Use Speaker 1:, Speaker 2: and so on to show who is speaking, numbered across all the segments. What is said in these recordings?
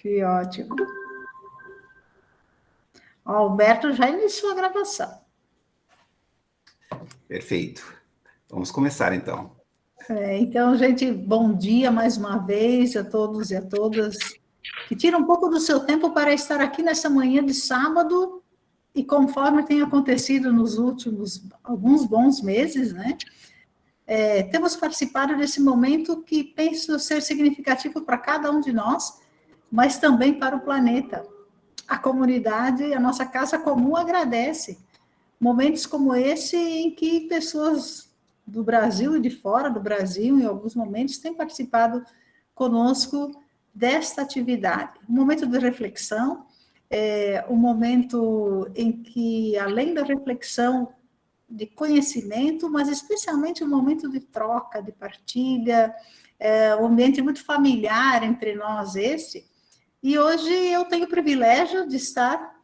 Speaker 1: Que ótimo. O Alberto já iniciou a gravação.
Speaker 2: Perfeito. Vamos começar, então.
Speaker 1: Então, gente, bom dia mais uma vez a todos e a todas que tiram um pouco do seu tempo para estar aqui nessa manhã de sábado e conforme tem acontecido nos últimos alguns bons meses, né? Temos participado desse momento que penso ser significativo para cada um de nós, mas também para o planeta. A comunidade, a nossa casa comum agradece. Momentos como esse em que pessoas do Brasil e de fora do Brasil, em alguns momentos, têm participado conosco desta atividade. Um momento de reflexão, um momento em que, além da reflexão, de conhecimento, mas especialmente um momento de troca, de partilha, um ambiente muito familiar entre nós esse. E hoje eu tenho o privilégio de estar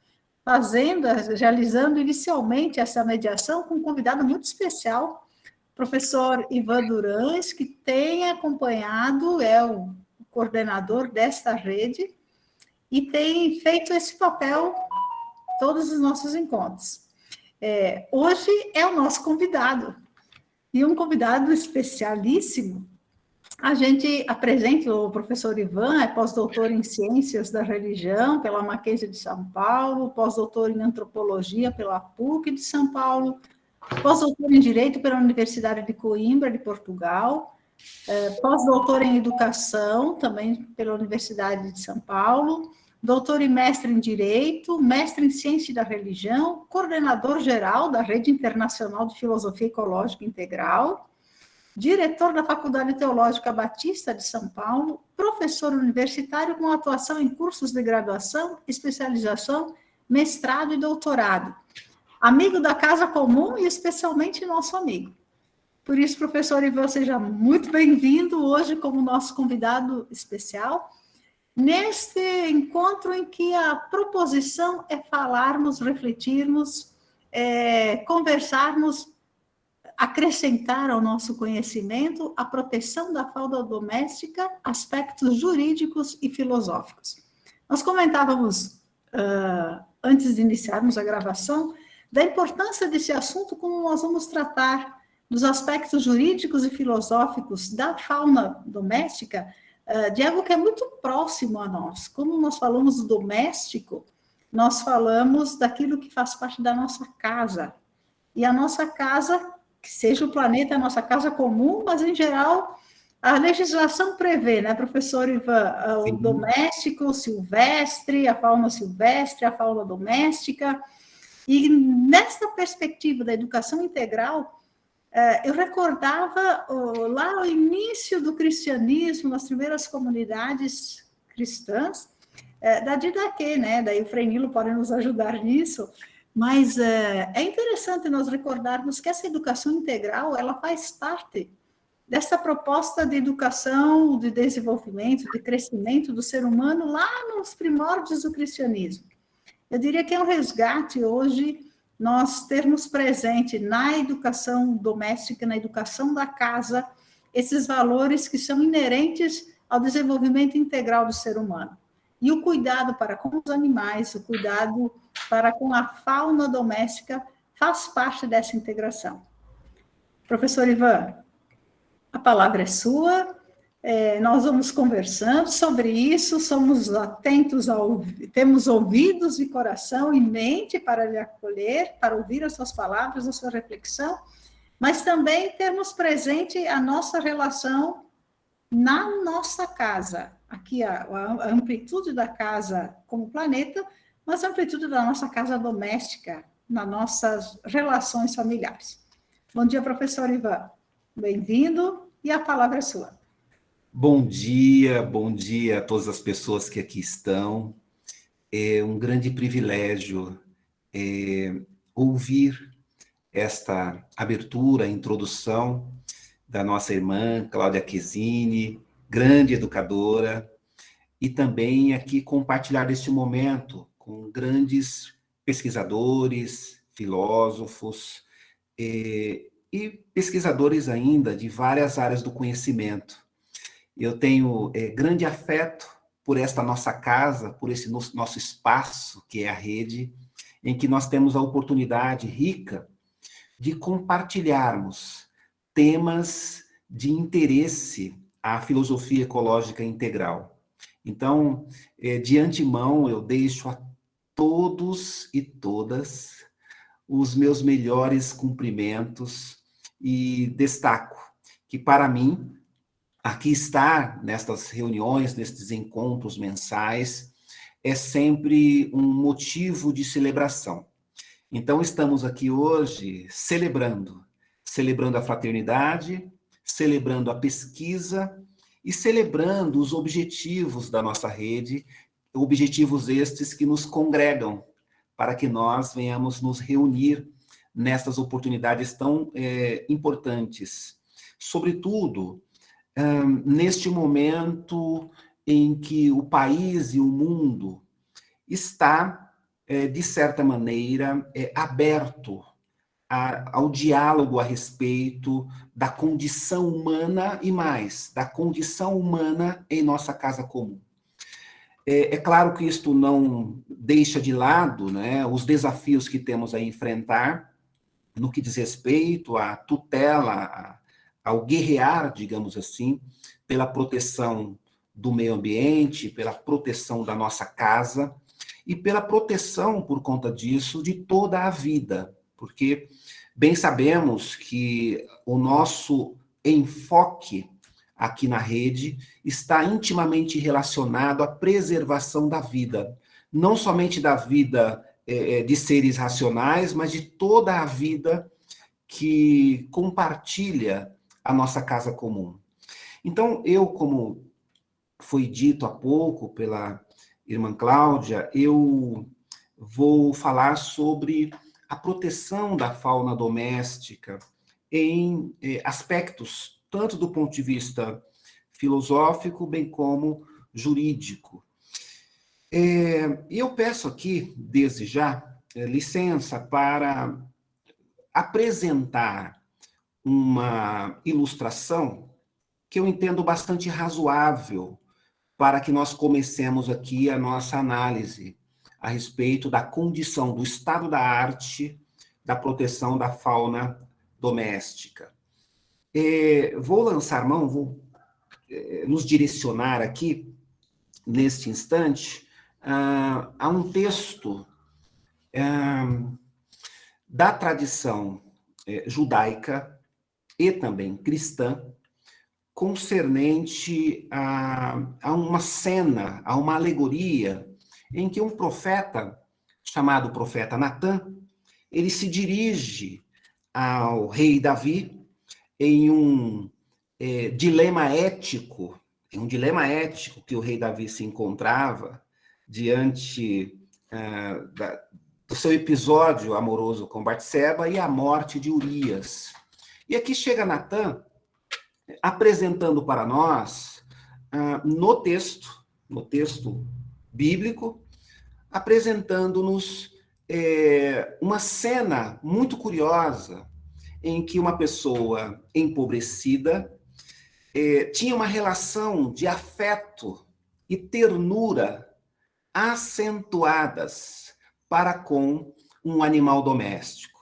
Speaker 1: realizando inicialmente essa mediação com um convidado muito especial, professor Ivan Durães, que tem acompanhado, é o coordenador desta rede, e tem feito esse papel todos os nossos encontros. Hoje é o nosso convidado, e um convidado especialíssimo. A gente apresenta o professor Ivan, é pós-doutor em Ciências da Religião pela Mackenzie de São Paulo, pós-doutor em Antropologia pela PUC de São Paulo, pós-doutor em Direito pela Universidade de Coimbra, de Portugal, pós-doutor em Educação, também pela Universidade de São Paulo, doutor e mestre em Direito, mestre em Ciência da Religião, coordenador geral da Rede Internacional de Filosofia Ecológica Integral, diretor da Faculdade Teológica Batista de São Paulo, professor universitário com atuação em cursos de graduação, especialização, mestrado e doutorado. Amigo da Casa Comum e especialmente nosso amigo. Por isso, professor Ivan, seja muito bem-vindo hoje como nosso convidado especial, neste encontro em que a proposição é falarmos, refletirmos, conversarmos, acrescentar ao nosso conhecimento a proteção da fauna doméstica, aspectos jurídicos e filosóficos. Nós comentávamos, antes de iniciarmos a gravação, da importância desse assunto, como nós vamos tratar dos aspectos jurídicos e filosóficos da fauna doméstica, de algo que é muito próximo a nós. Como nós falamos do doméstico, nós falamos daquilo que faz parte da nossa casa. E a nossa casa, que seja o planeta, a nossa casa comum, mas, em geral, a legislação prevê, né, professor Ivan, o doméstico, o silvestre, a fauna doméstica. E, nessa perspectiva da educação integral, eu recordava lá o início do cristianismo, nas primeiras comunidades cristãs, da Didaquê, né? Daí o Frei Nilo pode nos ajudar nisso, mas é interessante nós recordarmos que essa educação integral, ela faz parte dessa proposta de educação, de desenvolvimento, de crescimento do ser humano lá nos primórdios do cristianismo. Eu diria que é um resgate hoje nós termos presente na educação doméstica, na educação da casa, esses valores que são inerentes ao desenvolvimento integral do ser humano. E o cuidado para com os animais, o cuidado para com a fauna doméstica faz parte dessa integração. Professor Ivan, a palavra é sua. Nós vamos conversando sobre isso, somos atentos, temos ouvidos e coração e mente para lhe acolher, para ouvir as suas palavras, a sua reflexão, mas também termos presente a nossa relação na nossa casa, aqui a amplitude da casa como planeta, mas a amplitude da nossa casa doméstica, nas nossas relações familiares. Bom dia, professor Ivan. Bem-vindo e a palavra é sua.
Speaker 2: Bom dia a todas as pessoas que aqui estão. É um grande privilégio ouvir esta abertura, introdução da nossa irmã Cláudia Chesini, grande educadora, e também aqui compartilhar este momento com grandes pesquisadores, filósofos e pesquisadores ainda de várias áreas do conhecimento. Eu tenho grande afeto por esta nossa casa, por esse nosso espaço, que é a rede, em que nós temos a oportunidade rica de compartilharmos temas de interesse à filosofia ecológica integral. Então, de antemão, eu deixo a todos e todas os meus melhores cumprimentos e destaco que, para mim, aqui estar nestas reuniões, nestes encontros mensais, é sempre um motivo de celebração. Então, estamos aqui hoje celebrando a fraternidade, celebrando a pesquisa e celebrando os objetivos da nossa rede, objetivos estes que nos congregam, para que nós venhamos nos reunir nessas oportunidades tão importantes. Sobretudo, neste momento em que o país e o mundo está, de certa maneira, aberto ao diálogo a respeito da condição humana e mais, da condição humana em nossa casa comum. É claro que isto não deixa de lado, né, os desafios que temos a enfrentar no que diz respeito à tutela, ao guerrear, digamos assim, pela proteção do meio ambiente, pela proteção da nossa casa e pela proteção, por conta disso, de toda a vida, porque bem sabemos que o nosso enfoque aqui na rede está intimamente relacionado à preservação da vida, não somente da vida de seres racionais, mas de toda a vida que compartilha a nossa casa comum. Então, eu, como foi dito há pouco pela irmã Cláudia, eu vou falar sobre a proteção da fauna doméstica em aspectos, tanto do ponto de vista filosófico, bem como jurídico. E eu peço aqui, desde já, licença para apresentar uma ilustração que eu entendo bastante razoável para que nós comecemos aqui a nossa análise a respeito da condição, do estado da arte, da proteção da fauna doméstica. Vou lançar mão, vou nos direcionar aqui, neste instante, a um texto da tradição judaica e também cristã, concernente a uma cena, a uma alegoria, em que um profeta, chamado profeta Natã, ele se dirige ao rei Davi em um dilema ético, que o rei Davi se encontrava diante do seu episódio amoroso com Batseba e a morte de Urias. E aqui chega Natã apresentando para nós, no texto bíblico, apresentando-nos uma cena muito curiosa em que uma pessoa empobrecida tinha uma relação de afeto e ternura acentuadas para com um animal doméstico.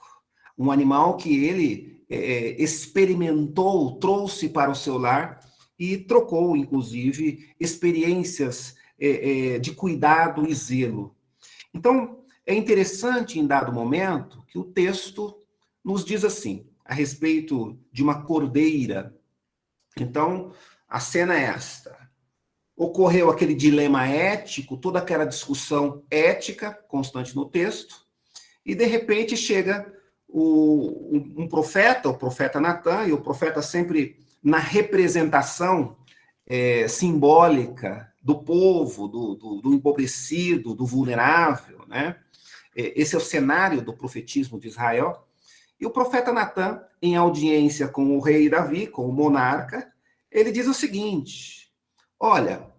Speaker 2: Um animal que ele experimentou, trouxe para o seu lar e trocou, inclusive, experiências de cuidado e zelo. Então, é interessante, em dado momento, que o texto nos diz assim, a respeito de uma cordeira. Então, a cena é esta. Ocorreu aquele dilema ético, toda aquela discussão ética constante no texto, e, de repente, chega um profeta, o profeta Natã, e o profeta sempre na representação simbólica do povo, do empobrecido, do vulnerável, né? Esse é o cenário do profetismo de Israel. E o profeta Natã, em audiência com o rei Davi, com o monarca, ele diz o seguinte: olha,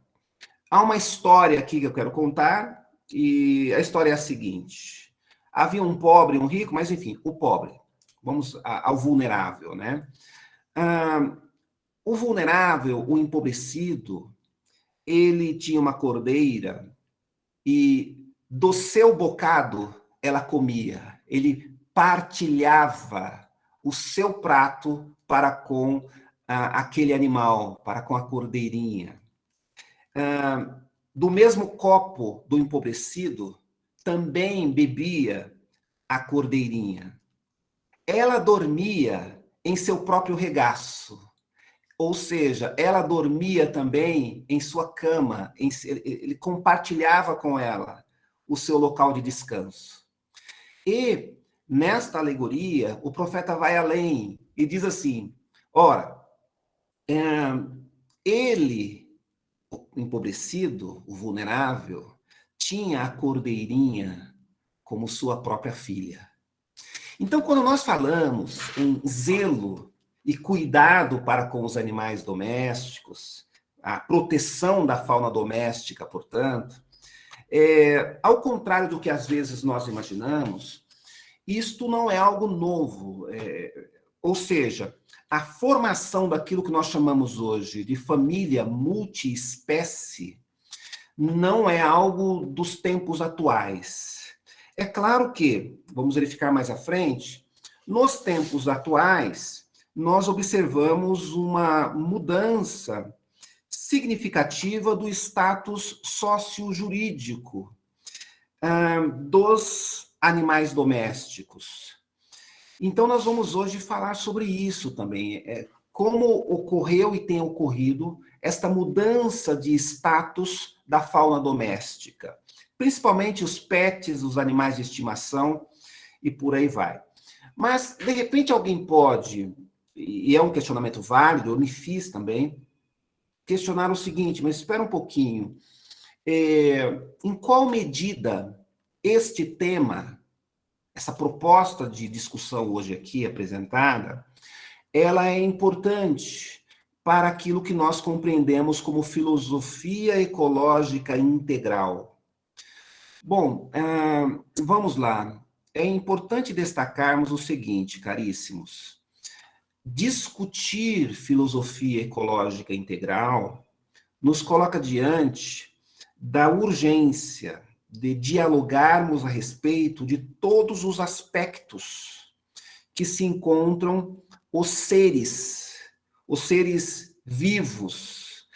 Speaker 2: há uma história aqui que eu quero contar, e a história é a seguinte: havia um pobre e um rico, mas enfim, o pobre, vamos ao vulnerável, né? O vulnerável, o empobrecido, ele tinha uma cordeira e do seu bocado ela comia. Ele partilhava o seu prato para com aquele animal, para com a cordeirinha. Do mesmo copo do empobrecido, também bebia a cordeirinha. Ela dormia em seu próprio regaço, ou seja, ela dormia também em sua cama, ele compartilhava com ela o seu local de descanso. E, nesta alegoria, o profeta vai além e diz assim, ora, ele, o empobrecido, o vulnerável, tinha a cordeirinha como sua própria filha. Então, quando nós falamos em zelo e cuidado para com os animais domésticos, a proteção da fauna doméstica, portanto, ao contrário do que às vezes nós imaginamos, isto não é algo novo. Ou seja, a formação daquilo que nós chamamos hoje de família multiespécie não é algo dos tempos atuais. É claro que, vamos verificar mais à frente, nos tempos atuais, nós observamos uma mudança significativa do status socio-jurídico dos animais domésticos. Então, nós vamos hoje falar sobre isso também, como ocorreu e tem ocorrido esta mudança de status da fauna doméstica, principalmente os pets, os animais de estimação, e por aí vai. Mas, de repente, alguém pode, e é um questionamento válido, eu me fiz também, questionar o seguinte, mas espera um pouquinho, em qual medida este tema, essa proposta de discussão hoje aqui apresentada, ela é importante para aquilo que nós compreendemos como filosofia ecológica integral. Bom, vamos lá. É importante destacarmos o seguinte, caríssimos. Discutir filosofia ecológica integral nos coloca diante da urgência de dialogarmos a respeito de todos os aspectos que se encontram os seres vivos,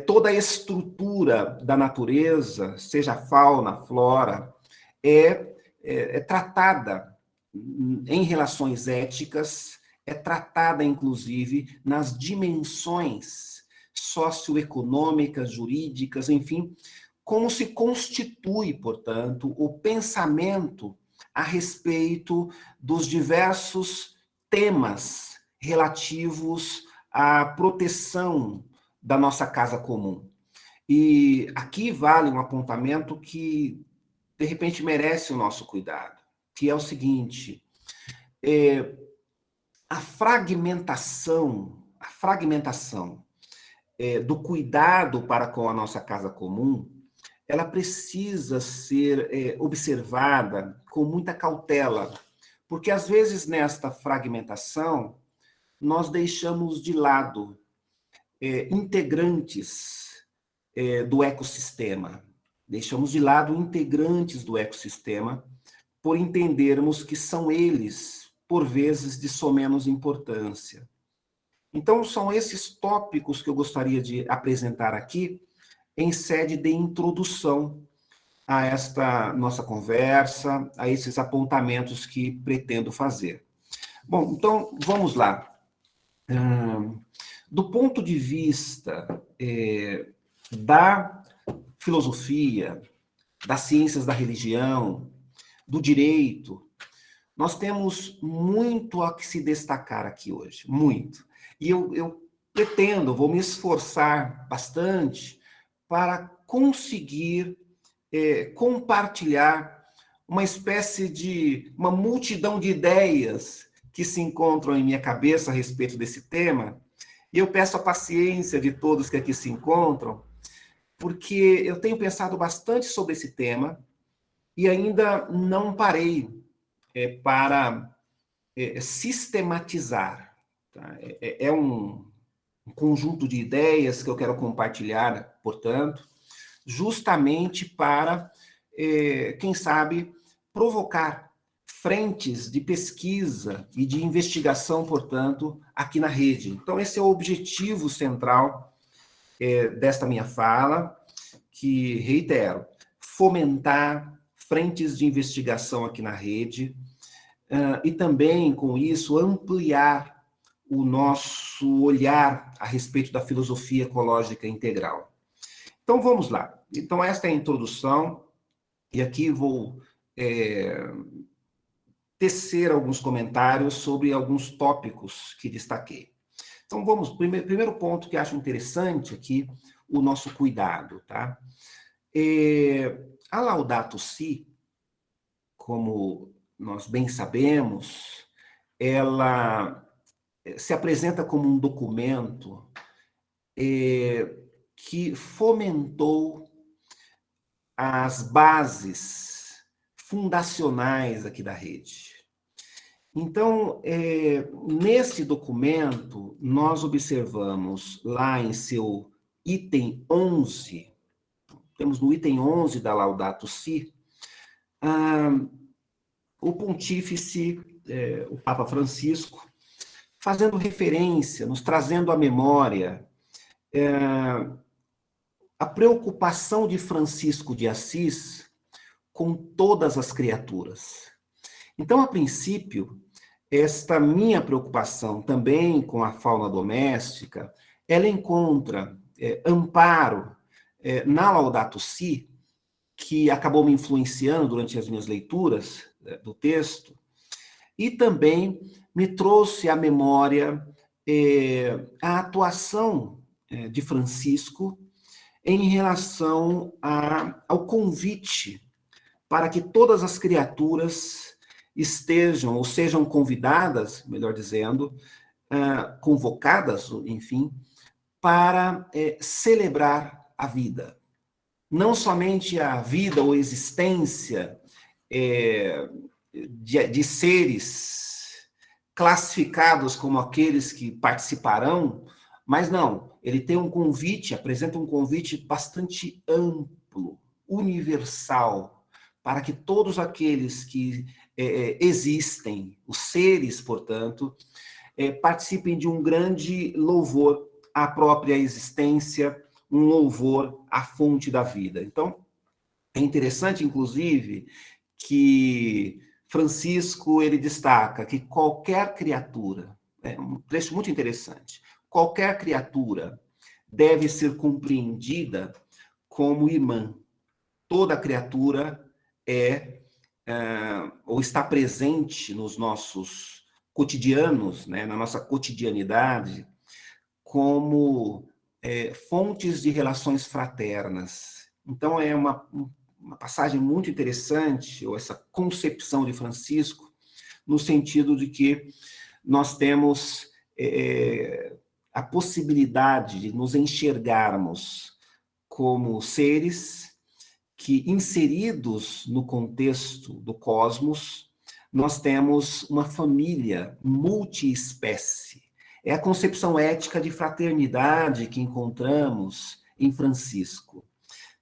Speaker 2: toda a estrutura da natureza, seja a fauna, a flora, é tratada em relações éticas, é tratada, inclusive, nas dimensões socioeconômicas, jurídicas, enfim, como se constitui, portanto, o pensamento a respeito dos diversos temas relativos à proteção da nossa casa comum. E aqui vale um apontamento que, de repente, merece o nosso cuidado, que é o seguinte, a fragmentação do cuidado para com a nossa casa comum, ela precisa ser observada com muita cautela, porque às vezes nesta fragmentação nós deixamos de lado integrantes do ecossistema, por entendermos que são eles, por vezes, de somenos importância. Então, são esses tópicos que eu gostaria de apresentar aqui, em sede de introdução a esta nossa conversa, a esses apontamentos que pretendo fazer. Bom, então, vamos lá. Do ponto de vista da filosofia, das ciências da religião, do direito, nós temos muito a que se destacar aqui hoje, muito. E eu pretendo, vou me esforçar bastante para conseguir compartilhar uma multidão de ideias que se encontram em minha cabeça a respeito desse tema, e eu peço a paciência de todos que aqui se encontram, porque eu tenho pensado bastante sobre esse tema e ainda não parei para sistematizar. Tá? É um conjunto de ideias que eu quero compartilhar portanto, justamente para, quem sabe, provocar frentes de pesquisa e de investigação, portanto, aqui na rede. Então, esse é o objetivo central desta minha fala, que, reitero, fomentar frentes de investigação aqui na rede, e também, com isso, ampliar o nosso olhar a respeito da filosofia ecológica integral. Então, vamos lá. Então, esta é a introdução, e aqui vou tecer alguns comentários sobre alguns tópicos que destaquei. Então, vamos, primeiro ponto que acho interessante aqui, o nosso cuidado, tá? A Laudato Si, como nós bem sabemos, ela se apresenta como um documento que fomentou as bases fundacionais aqui da rede. Então, nesse documento, nós observamos lá em seu item 11, temos no item 11 da Laudato Si, o pontífice, o Papa Francisco, fazendo referência, nos trazendo à memória a preocupação de Francisco de Assis com todas as criaturas. Então, a princípio, esta minha preocupação também com a fauna doméstica, ela encontra amparo na Laudato Si, que acabou me influenciando durante as minhas leituras do texto, e também me trouxe à memória a atuação de Francisco em relação ao convite para que todas as criaturas estejam, ou sejam convidadas, melhor dizendo, convocadas, enfim, para celebrar a vida. Não somente a vida ou existência de seres classificados como aqueles que participarão, mas não, ele tem um convite, apresenta um convite bastante amplo, universal, para que todos aqueles que existem, os seres, portanto, participem de um grande louvor à própria existência, um louvor à fonte da vida. Então, é interessante, inclusive, que Francisco ele destaca que qualquer criatura, um trecho muito interessante, qualquer criatura deve ser compreendida como irmã. Toda criatura ou está presente nos nossos cotidianos, né, na nossa cotidianidade, como fontes de relações fraternas. Então, é uma passagem muito interessante, ou essa concepção de Francisco, no sentido de que nós temos a possibilidade de nos enxergarmos como seres que, inseridos no contexto do cosmos, nós temos uma família multiespécie. É a concepção ética de fraternidade que encontramos em Francisco.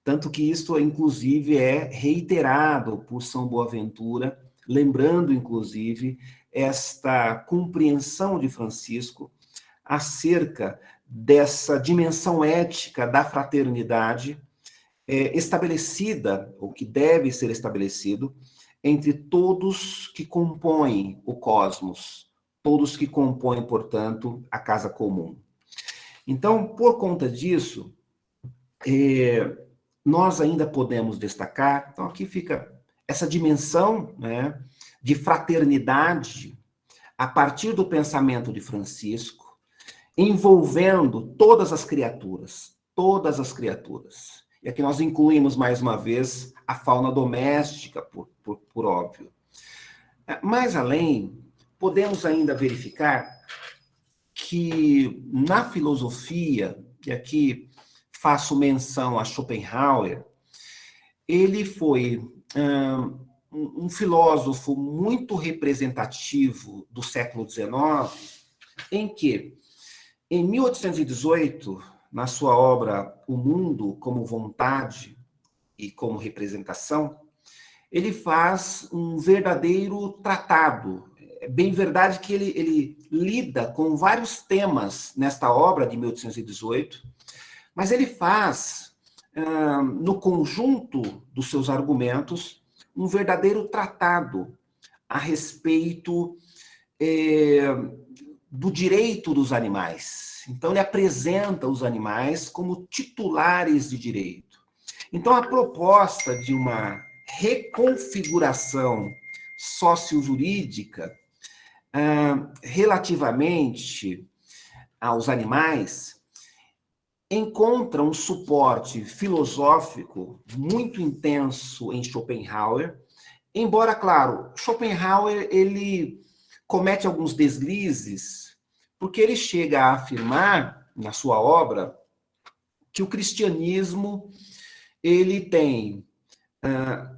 Speaker 2: Tanto que isso, inclusive, é reiterado por São Boaventura, lembrando, inclusive, esta compreensão de Francisco acerca dessa dimensão ética da fraternidade estabelecida, ou que deve ser estabelecido, entre todos que compõem o cosmos, todos que compõem, portanto, a casa comum. Então, por conta disso, nós ainda podemos destacar, então aqui fica essa dimensão, né, de fraternidade a partir do pensamento de Francisco, envolvendo todas as criaturas, todas as criaturas. E aqui nós incluímos, mais uma vez, a fauna doméstica, por óbvio. Mais além, podemos ainda verificar que na filosofia, e aqui faço menção a Schopenhauer, ele foi um filósofo muito representativo do século XIX, em que, em 1818, na sua obra O Mundo como Vontade e como Representação, ele faz um verdadeiro tratado. É bem verdade que ele lida com vários temas nesta obra de 1818, mas ele faz, no conjunto dos seus argumentos, um verdadeiro tratado a respeito do direito dos animais. Então, ele apresenta os animais como titulares de direito. Então, a proposta de uma reconfiguração sociojurídica relativamente aos animais encontra um suporte filosófico muito intenso em Schopenhauer, embora, claro, Schopenhauer ele comete alguns deslizes, porque ele chega a afirmar, na sua obra, que o cristianismo ele tem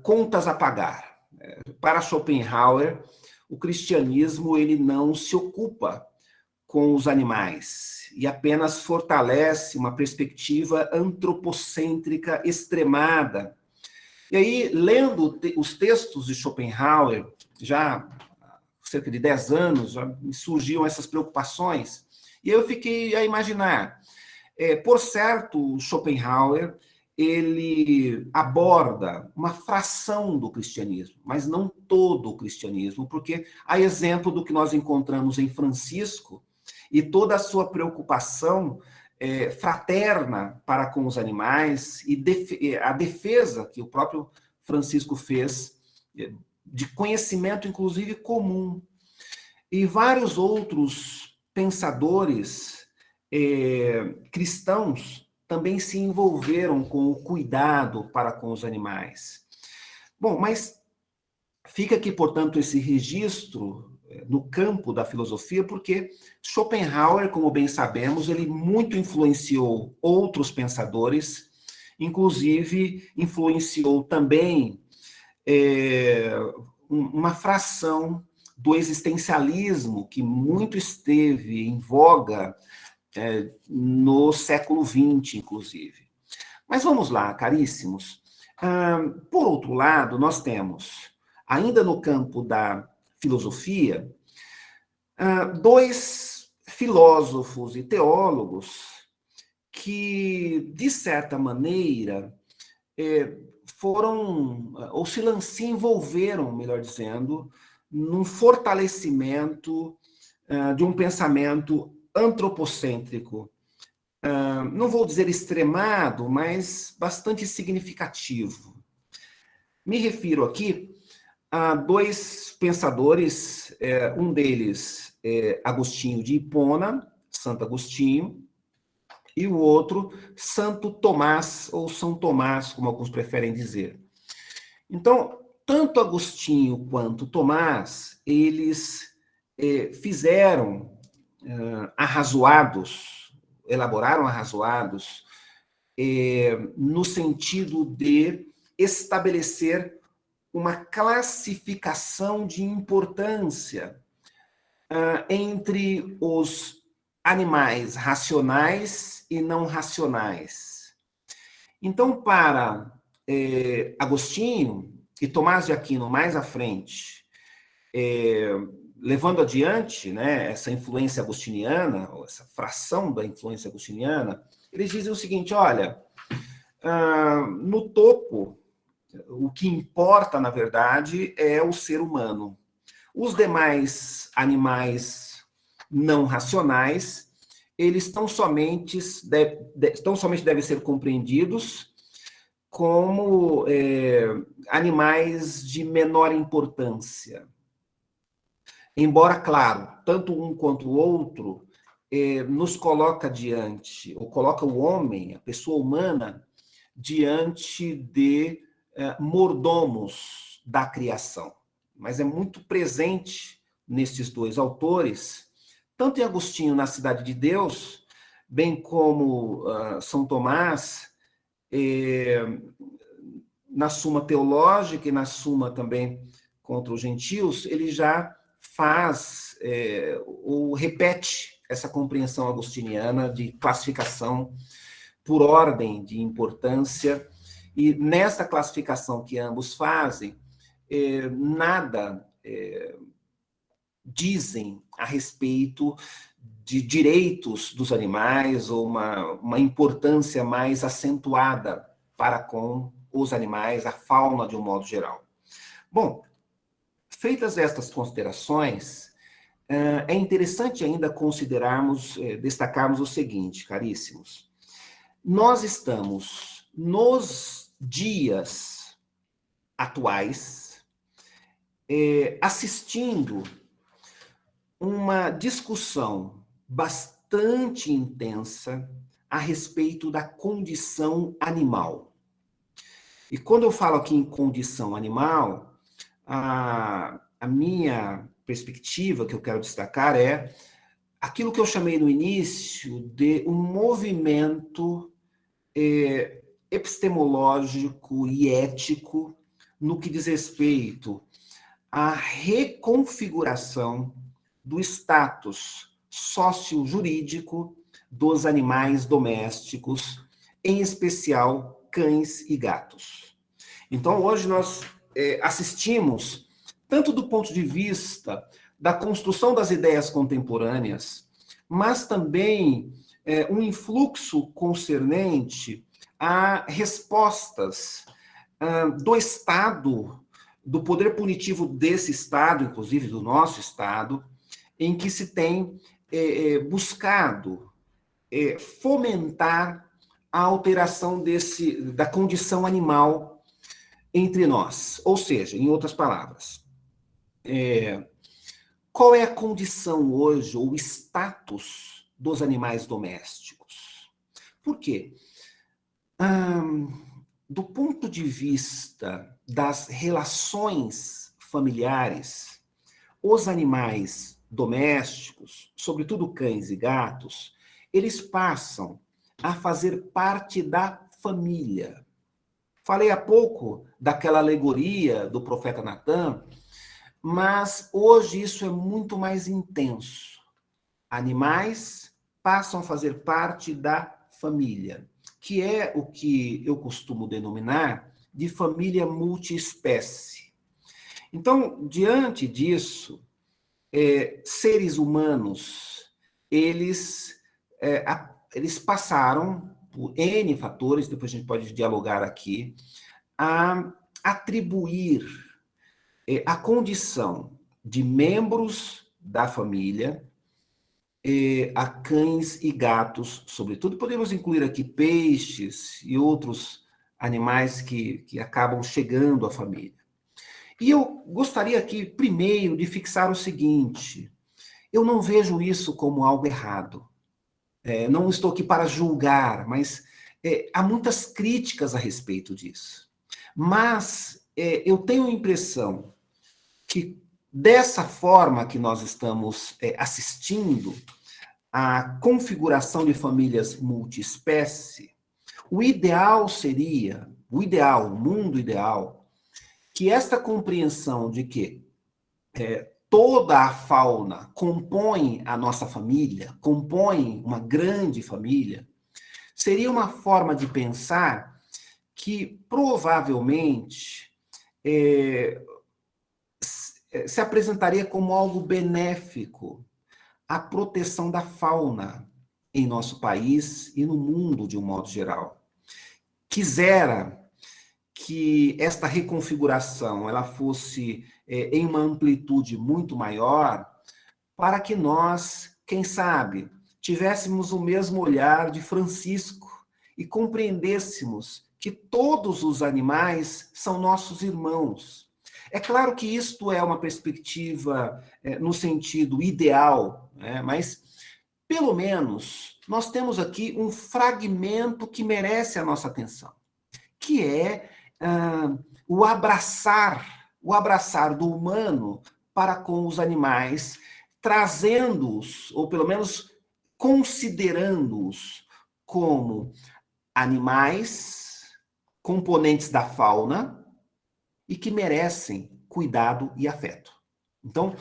Speaker 2: contas a pagar. Para Schopenhauer, o cristianismo ele não se ocupa com os animais e apenas fortalece uma perspectiva antropocêntrica extremada. E aí, lendo os textos de Schopenhauer, já há cerca de 10 anos, já me surgiam essas preocupações, e eu fiquei a imaginar. Por certo, Schopenhauer ele aborda uma fração do cristianismo, mas não todo o cristianismo, porque há exemplo do que nós encontramos em Francisco e toda a sua preocupação fraterna para com os animais e a defesa que o próprio Francisco fez de conhecimento, inclusive, comum. E vários outros pensadores cristãos também se envolveram com o cuidado para com os animais. Bom, mas fica aqui, portanto, esse registro no campo da filosofia, porque Schopenhauer, como bem sabemos, ele muito influenciou outros pensadores, inclusive influenciou também uma fração do existencialismo que muito esteve em voga no século XX, inclusive. Mas vamos lá, caríssimos. Por outro lado, nós temos, ainda no campo da filosofia, dois filósofos e teólogos que, de certa maneira, foram, ou se envolveram, melhor dizendo, num fortalecimento de um pensamento antropocêntrico, não vou dizer extremado, mas bastante significativo. Me refiro aqui a dois pensadores, um deles é Agostinho de Hipona, Santo Agostinho, e o outro, Santo Tomás, ou São Tomás, como alguns preferem dizer. Então, tanto Agostinho quanto Tomás, eles fizeram elaboraram arrazoados no sentido de estabelecer uma classificação de importância entre os animais racionais e não racionais. Então, para Agostinho e Tomás de Aquino mais à frente, levando adiante, né, essa influência agostiniana, ou essa fração da influência agostiniana, eles dizem o seguinte: olha, no topo, o que importa, na verdade, é o ser humano. Os demais animais não racionais, eles tão somente devem ser compreendidos como animais de menor importância. Embora, claro, tanto um quanto o outro nos coloca diante, ou coloca o homem, a pessoa humana, diante de mordomos da criação. Mas é muito presente nestes dois autores, tanto em Agostinho na Cidade de Deus, bem como São Tomás, na Suma Teológica e na Suma também contra os gentios, ele já faz ou repete essa compreensão agostiniana de classificação por ordem de importância, e nessa classificação que ambos fazem, nada dizem a respeito de direitos dos animais ou uma importância mais acentuada para com os animais, a fauna de um modo geral. Bom, feitas estas considerações, é interessante ainda considerarmos, destacarmos o seguinte, caríssimos. Nós estamos, nos dias atuais, assistindo uma discussão bastante intensa a respeito da condição animal. E quando eu falo aqui em condição animal, a minha perspectiva que eu quero destacar é aquilo que eu chamei no início de um movimento epistemológico e ético no que diz respeito à reconfiguração do status sócio-jurídico dos animais domésticos, em especial cães e gatos. Então, hoje nós assistimos, tanto do ponto de vista da construção das ideias contemporâneas, mas também um influxo concernente a respostas do Estado, do poder punitivo desse Estado, inclusive do nosso Estado, em que se tem buscado fomentar a alteração da condição animal entre nós. Ou seja, em outras palavras, qual é a condição hoje, ou o status dos animais domésticos? Por quê? Do ponto de vista das relações familiares, os animais domésticos, sobretudo cães e gatos, eles passam a fazer parte da família. Falei há pouco daquela alegoria do profeta Natan, mas hoje isso é muito mais intenso. Animais passam a fazer parte da família, que é o que eu costumo denominar de família multiespécie. Então, diante disso, seres humanos, eles passaram por N fatores, depois a gente pode dialogar aqui, a atribuir a condição de membros da família a cães e gatos, sobretudo. Podemos incluir aqui peixes e outros animais que acabam chegando à família. E eu gostaria aqui, primeiro, de fixar o seguinte: eu não vejo isso como algo errado. Não estou aqui para julgar, mas há muitas críticas a respeito disso. Mas eu tenho a impressão que, dessa forma que nós estamos assistindo à configuração de famílias multiespécie, o mundo ideal, que esta compreensão de que toda a fauna compõe a nossa família, compõe uma grande família, seria uma forma de pensar que provavelmente se apresentaria como algo benéfico à proteção da fauna em nosso país e no mundo de um modo geral. Quisera que esta reconfiguração ela fosse em uma amplitude muito maior, para que nós, quem sabe, tivéssemos o mesmo olhar de Francisco e compreendêssemos que todos os animais são nossos irmãos. É claro que isto é uma perspectiva no sentido ideal, né? Mas, pelo menos, nós temos aqui um fragmento que merece a nossa atenção, que é o abraçar do humano para com os animais, trazendo-os, ou pelo menos considerando-os como animais, componentes da fauna, e que merecem cuidado e afeto. Então,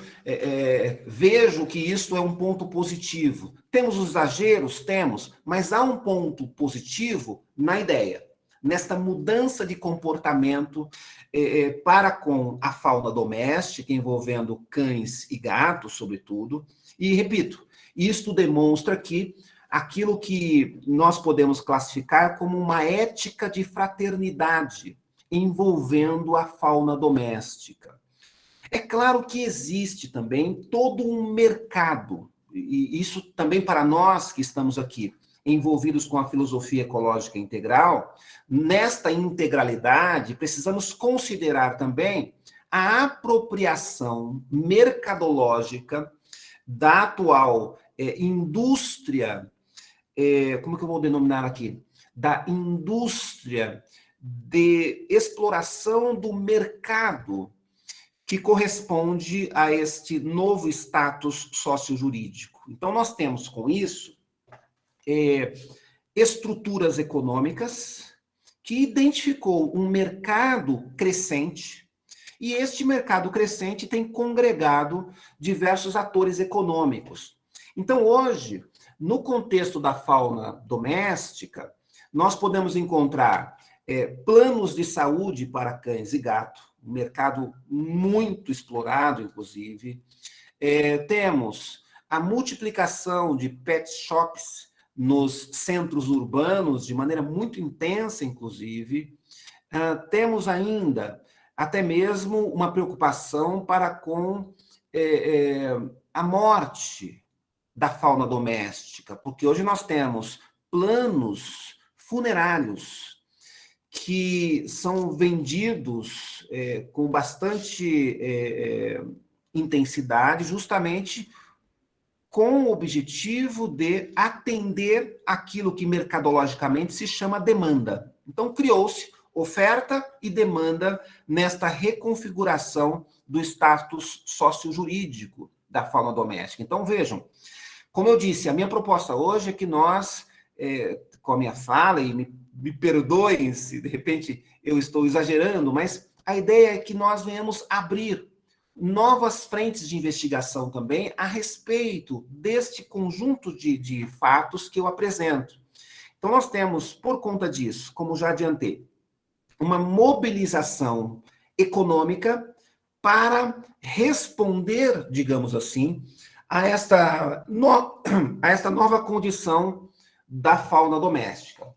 Speaker 2: vejo que isso é um ponto positivo. Temos os exageros? Temos, mas há um ponto positivo na ideia, nesta mudança de comportamento para com a fauna doméstica, envolvendo cães e gatos, sobretudo. E, repito, isto demonstra que aquilo que nós podemos classificar como uma ética de fraternidade envolvendo a fauna doméstica. É claro que existe também todo um mercado, e isso também para nós que estamos aqui envolvidos com a filosofia ecológica integral, nesta integralidade precisamos considerar também a apropriação mercadológica da atual indústria, como que eu vou denominar aqui? Da indústria de exploração do mercado que corresponde a este novo status sociojurídico. Então, nós temos com isso estruturas econômicas que identificou um mercado crescente, e este mercado crescente tem congregado diversos atores econômicos. Então, hoje, no contexto da fauna doméstica, nós podemos encontrar planos de saúde para cães e gatos, um mercado muito explorado, inclusive. Temos a multiplicação de pet shops nos centros urbanos, de maneira muito intensa, inclusive. Temos ainda até mesmo uma preocupação para com a morte da fauna doméstica, porque hoje nós temos planos funerários que são vendidos com bastante intensidade, justamente com o objetivo de atender aquilo que mercadologicamente se chama demanda. Então, criou-se oferta e demanda nesta reconfiguração do status sociojurídico da fauna doméstica. Então, vejam, como eu disse, a minha proposta hoje é que nós, com a minha fala, e me perdoem se de repente eu estou exagerando, mas a ideia é que nós venhamos abrir novas frentes de investigação também a respeito deste conjunto de fatos que eu apresento. Então, nós temos, por conta disso, como já adiantei, uma mobilização econômica para responder, digamos assim, a esta nova condição da fauna doméstica.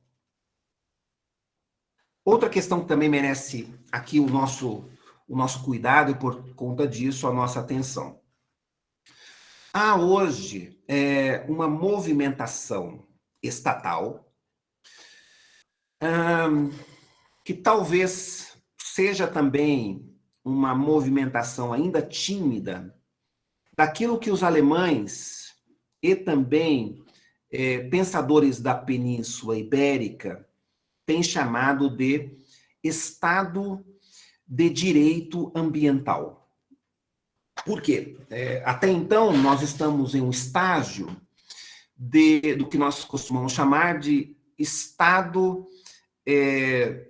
Speaker 2: Outra questão que também merece aqui o nosso cuidado e, por conta disso, a nossa atenção. Há hoje uma movimentação estatal que talvez seja também uma movimentação ainda tímida daquilo que os alemães e também pensadores da Península Ibérica têm chamado de Estado de Direito Ambiental. Por quê? Até então, nós estamos em um estágio do que nós costumamos chamar de Estado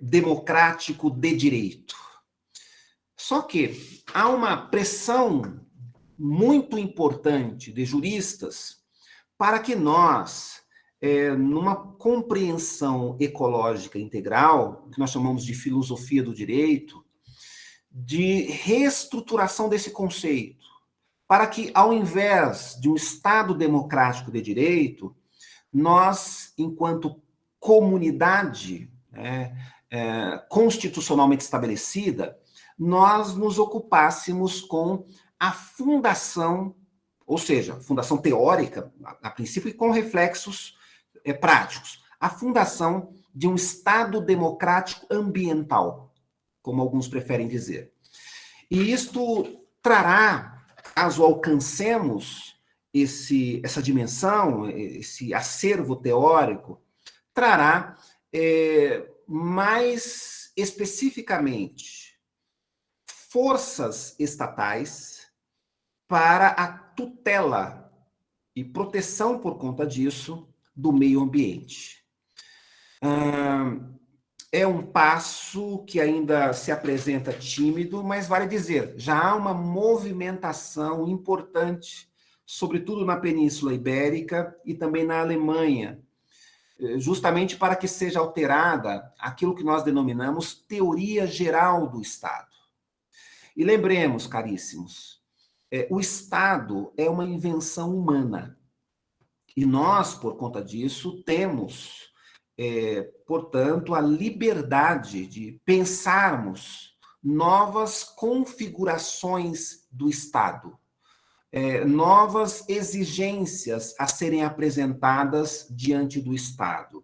Speaker 2: democrático de direito. Só que há uma pressão muito importante de juristas para que nós, numa compreensão ecológica integral, que nós chamamos de filosofia do direito, de reestruturação desse conceito, para que, ao invés de um Estado democrático de direito, nós, enquanto comunidade constitucionalmente estabelecida, nós nos ocupássemos com a fundação, ou seja, fundação teórica, a princípio, e com reflexos práticos, a fundação de um Estado democrático ambiental, como alguns preferem dizer. E isto trará, caso alcancemos essa dimensão, esse acervo teórico, trará mais especificamente forças estatais para a tutela e proteção, por conta disso, do meio ambiente. é um passo que ainda se apresenta tímido, mas vale dizer, já há uma movimentação importante, sobretudo na Península Ibérica e também na Alemanha, justamente para que seja alterada aquilo que nós denominamos teoria geral do Estado. E lembremos, caríssimos, o Estado é uma invenção humana. E nós, por conta disso, temos, portanto, a liberdade de pensarmos novas configurações do Estado, novas exigências a serem apresentadas diante do Estado.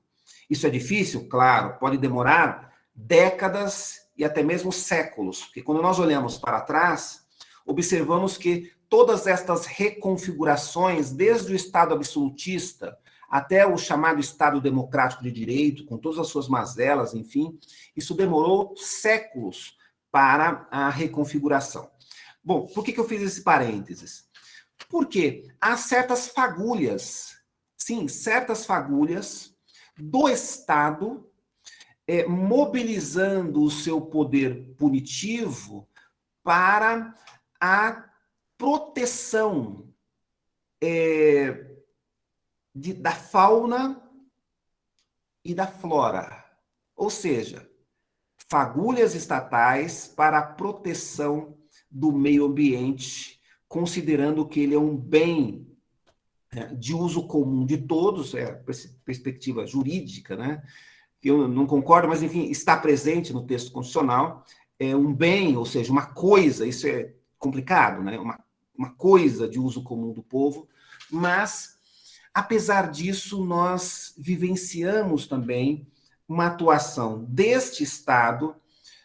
Speaker 2: Isso é difícil? Claro, pode demorar décadas e até mesmo séculos, porque quando nós olhamos para trás, observamos que todas estas reconfigurações, desde o Estado absolutista até o chamado Estado democrático de direito, com todas as suas mazelas, enfim, isso demorou séculos para a reconfiguração. Bom, por que eu fiz esse parênteses? Porque há certas fagulhas, sim, certas fagulhas do Estado mobilizando o seu poder punitivo para a proteção da fauna e da flora. Ou seja, fagulhas estatais para a proteção do meio ambiente, considerando que ele é um bem de uso comum de todos, perspectiva jurídica, né? Eu não concordo, mas, enfim, está presente no texto constitucional, é um bem, ou seja, uma coisa, isso é complicado, né? Uma coisa de uso comum do povo, mas, apesar disso, nós vivenciamos também uma atuação deste Estado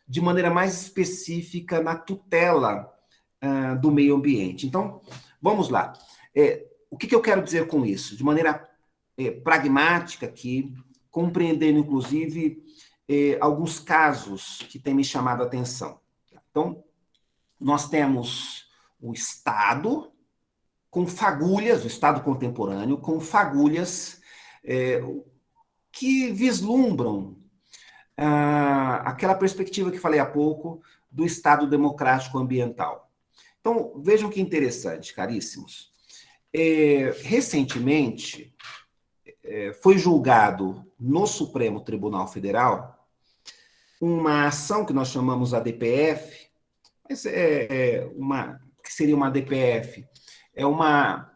Speaker 2: de maneira mais específica na tutela do meio ambiente. Então, vamos lá. O que eu quero dizer com isso? De maneira pragmática aqui, compreendendo, inclusive, alguns casos que têm me chamado a atenção. Então, nós temos o Estado com fagulhas, o Estado contemporâneo, com fagulhas que vislumbram aquela perspectiva que falei há pouco do Estado democrático ambiental. Então, vejam que interessante, caríssimos. Recentemente, foi julgado no Supremo Tribunal Federal uma ação que nós chamamos ADPF, mas que seria uma ADPF, é uma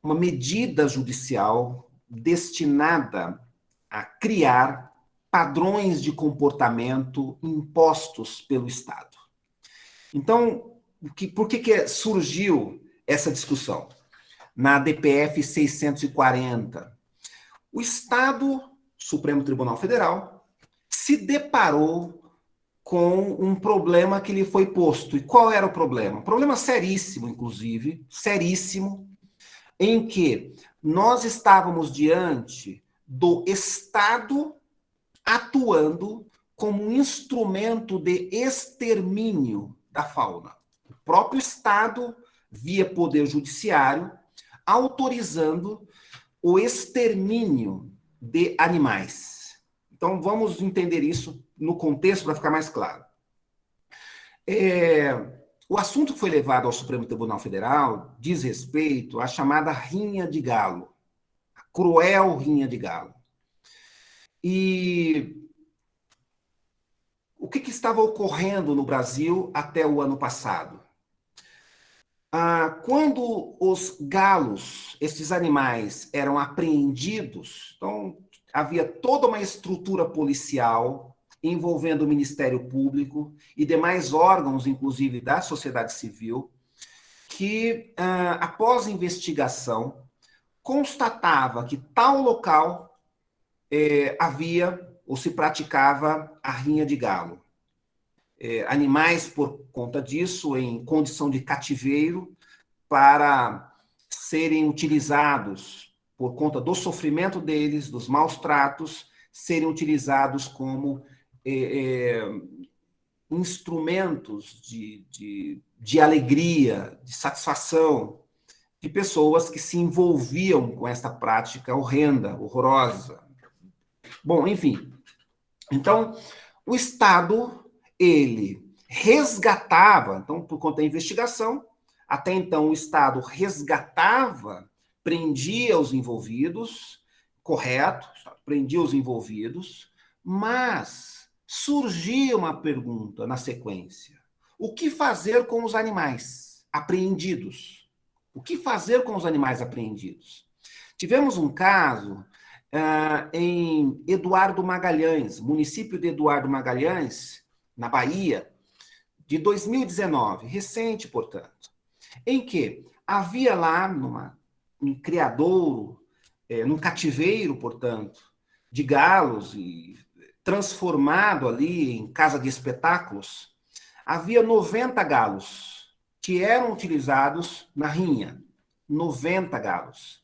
Speaker 2: medida judicial destinada a criar padrões de comportamento impostos pelo Estado. Então, por que surgiu essa discussão? Na DPF 640, o Estado, Supremo Tribunal Federal, se deparou com um problema que lhe foi posto. E qual era o problema? Um problema seríssimo, inclusive, seríssimo, em que nós estávamos diante do Estado atuando como um instrumento de extermínio da fauna. O próprio Estado, via poder judiciário, autorizando o extermínio de animais. Então, vamos entender isso no contexto para ficar mais claro. O assunto que foi levado ao Supremo Tribunal Federal diz respeito à chamada rinha de galo, a cruel rinha de galo. E o que estava ocorrendo no Brasil até o ano passado? Quando os galos, esses animais, eram apreendidos, então havia toda uma estrutura policial envolvendo o Ministério Público e demais órgãos, inclusive da sociedade civil, que, após investigação, constatava que tal local havia ou se praticava a rinha de galo. Animais, por conta disso, em condição de cativeiro, para serem utilizados, por conta do sofrimento deles, dos maus tratos, serem utilizados como instrumentos de alegria, de satisfação, de pessoas que se envolviam com essa prática horrenda, horrorosa. Bom, enfim, Então, o Estado, ele resgatava, então, por conta da investigação, até então o Estado resgatava, prendia os envolvidos, correto, prendia os envolvidos, mas surgia uma pergunta na sequência: o que fazer com os animais apreendidos? O que fazer com os animais apreendidos? Tivemos um caso em Eduardo Magalhães, município de Eduardo Magalhães, na Bahia, de 2019, recente, portanto, em que havia lá num criadouro, num cativeiro, portanto, de galos, e transformado ali em casa de espetáculos, havia 90 galos que eram utilizados na rinha. 90 galos.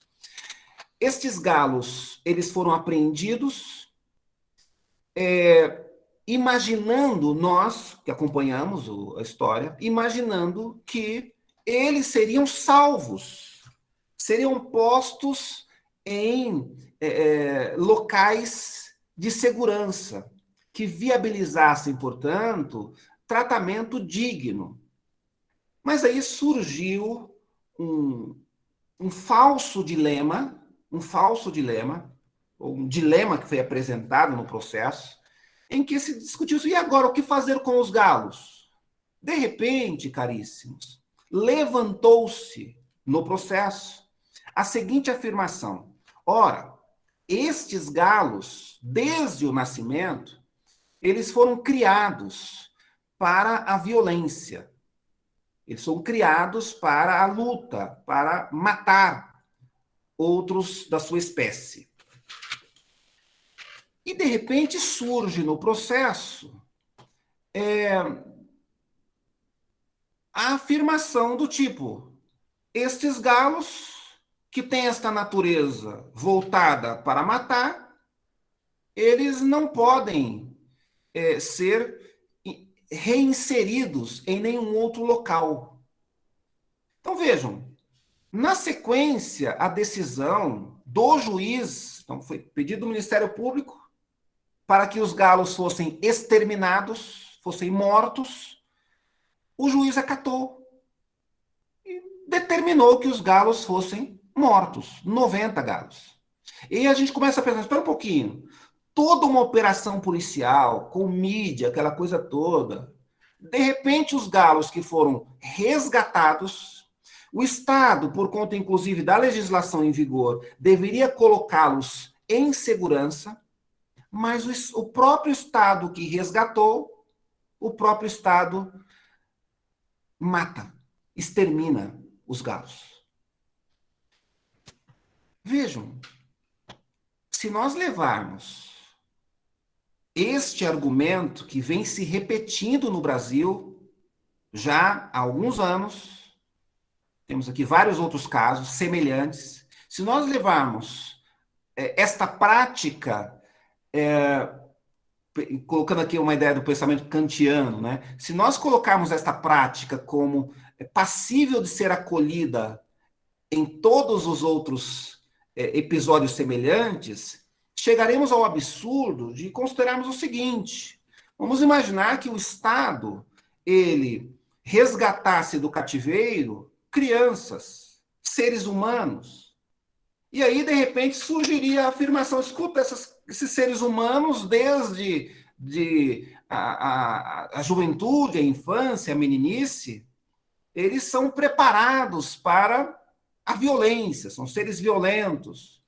Speaker 2: Estes galos, eles foram apreendidos, imaginando, nós que acompanhamos a história, imaginando que eles seriam salvos, seriam postos em locais de segurança, que viabilizassem, portanto, tratamento digno. Mas aí surgiu um falso dilema, ou um dilema que foi apresentado no processo, em que se discutiu isso. E agora, o que fazer com os galos? De repente, caríssimos, levantou-se no processo a seguinte afirmação: ora, estes galos, desde o nascimento, eles foram criados para a violência. Eles são criados para a luta, para matar outros da sua espécie. E, de repente, surge no processo a afirmação do tipo: estes galos, que têm esta natureza voltada para matar, eles não podem ser reinseridos em nenhum outro local. Então, vejam, na sequência, a decisão do juiz, então foi pedido do Ministério Público para que os galos fossem exterminados, fossem mortos, o juiz acatou e determinou que os galos fossem mortos, 90 galos. E a gente começa a pensar, espera um pouquinho, toda uma operação policial, com mídia, aquela coisa toda, de repente os galos que foram resgatados, o Estado, por conta inclusive da legislação em vigor, deveria colocá-los em segurança, mas o próprio Estado que resgatou, o próprio Estado mata, extermina os galos. Vejam, se nós levarmos este argumento que vem se repetindo no Brasil já há alguns anos, temos aqui vários outros casos semelhantes, se nós levarmos esta prática, colocando aqui uma ideia do pensamento kantiano, né? Se nós colocarmos esta prática como passível de ser acolhida em todos os outros episódios semelhantes, chegaremos ao absurdo de considerarmos o seguinte: vamos imaginar que o Estado, ele resgatasse do cativeiro crianças, seres humanos, e aí, de repente, surgiria a afirmação: escuta, esses seres humanos, desde a juventude, a infância, a meninice, eles são preparados para a violência, são seres violentos.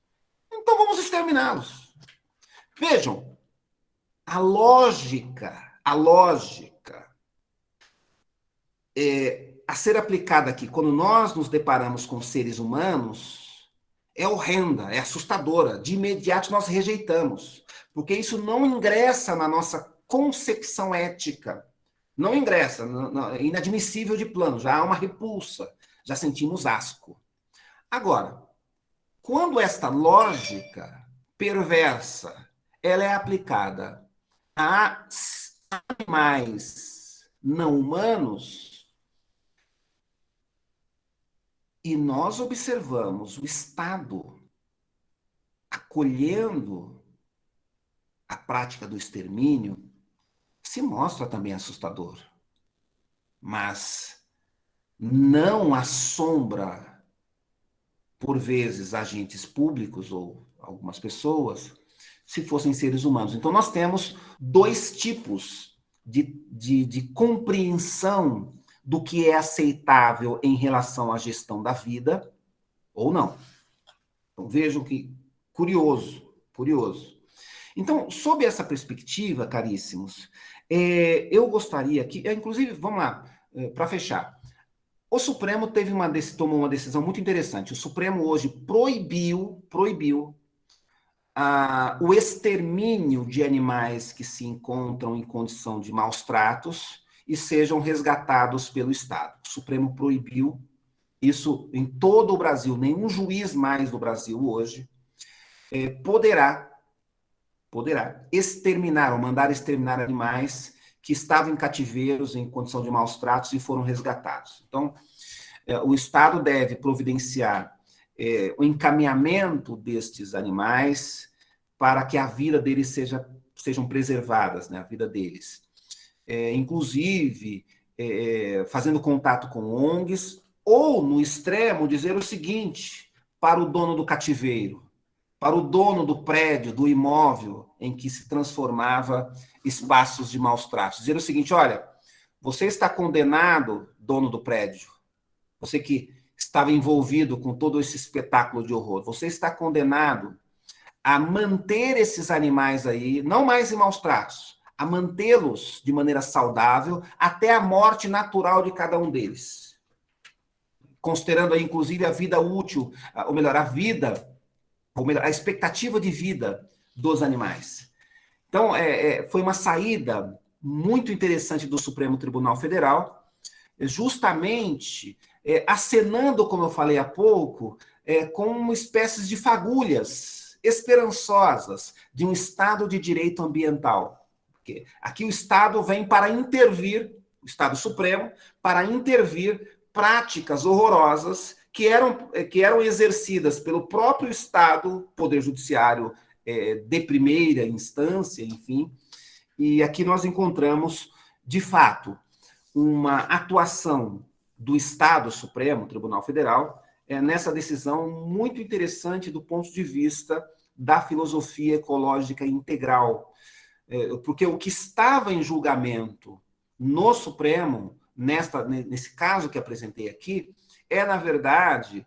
Speaker 2: Então vamos exterminá-los. Vejam, a lógica a ser aplicada aqui, quando nós nos deparamos com seres humanos, é horrenda, é assustadora. De imediato nós rejeitamos, porque isso não ingressa na nossa concepção ética. Não ingressa, é inadmissível de plano, já há uma repulsa, já sentimos asco. Agora, quando esta lógica perversa ela é aplicada a animais não humanos, e nós observamos o Estado acolhendo a prática do extermínio se mostra também assustador, mas não assombra, por vezes, agentes públicos ou algumas pessoas, se fossem seres humanos. Então, nós temos dois tipos de compreensão do que é aceitável em relação à gestão da vida ou não. Então, vejam que curioso, curioso. Então, sob essa perspectiva, caríssimos, eu gostaria que, inclusive, vamos lá, para fechar. O Supremo tomou uma decisão muito interessante. O Supremo hoje proibiu o extermínio de animais que se encontram em condição de maus tratos e sejam resgatados pelo Estado. O Supremo proibiu isso em todo o Brasil. Nenhum juiz mais do Brasil hoje poderá exterminar ou mandar exterminar animais que estavam em cativeiros em condição de maus tratos e foram resgatados. Então, o Estado deve providenciar o encaminhamento destes animais para que a vida deles sejam preservadas, né, a vida deles. Inclusive, fazendo contato com ONGs, ou, no extremo, dizer o seguinte para o dono do cativeiro, para o dono do prédio, do imóvel em que se transformava espaços de maus tratos. Dizer o seguinte: olha, você está condenado, dono do prédio, você que estava envolvido com todo esse espetáculo de horror, você está condenado a manter esses animais aí, não mais em maus tratos, a mantê-los de maneira saudável até a morte natural de cada um deles. Considerando aí, inclusive, a vida útil, ou melhor, a expectativa de vida dos animais. Então, foi uma saída muito interessante do Supremo Tribunal Federal, justamente acenando, como eu falei há pouco, com uma espécie de fagulhas esperançosas de um Estado de direito ambiental. Porque aqui o Estado vem para intervir, o Estado Supremo, para intervir práticas horrorosas que eram exercidas pelo próprio Estado, Poder Judiciário de primeira instância, enfim, e aqui nós encontramos, de fato, uma atuação do Estado Supremo, Tribunal Federal, nessa decisão muito interessante do ponto de vista da filosofia ecológica integral, porque o que estava em julgamento no Supremo, nesse caso que apresentei aqui, na verdade,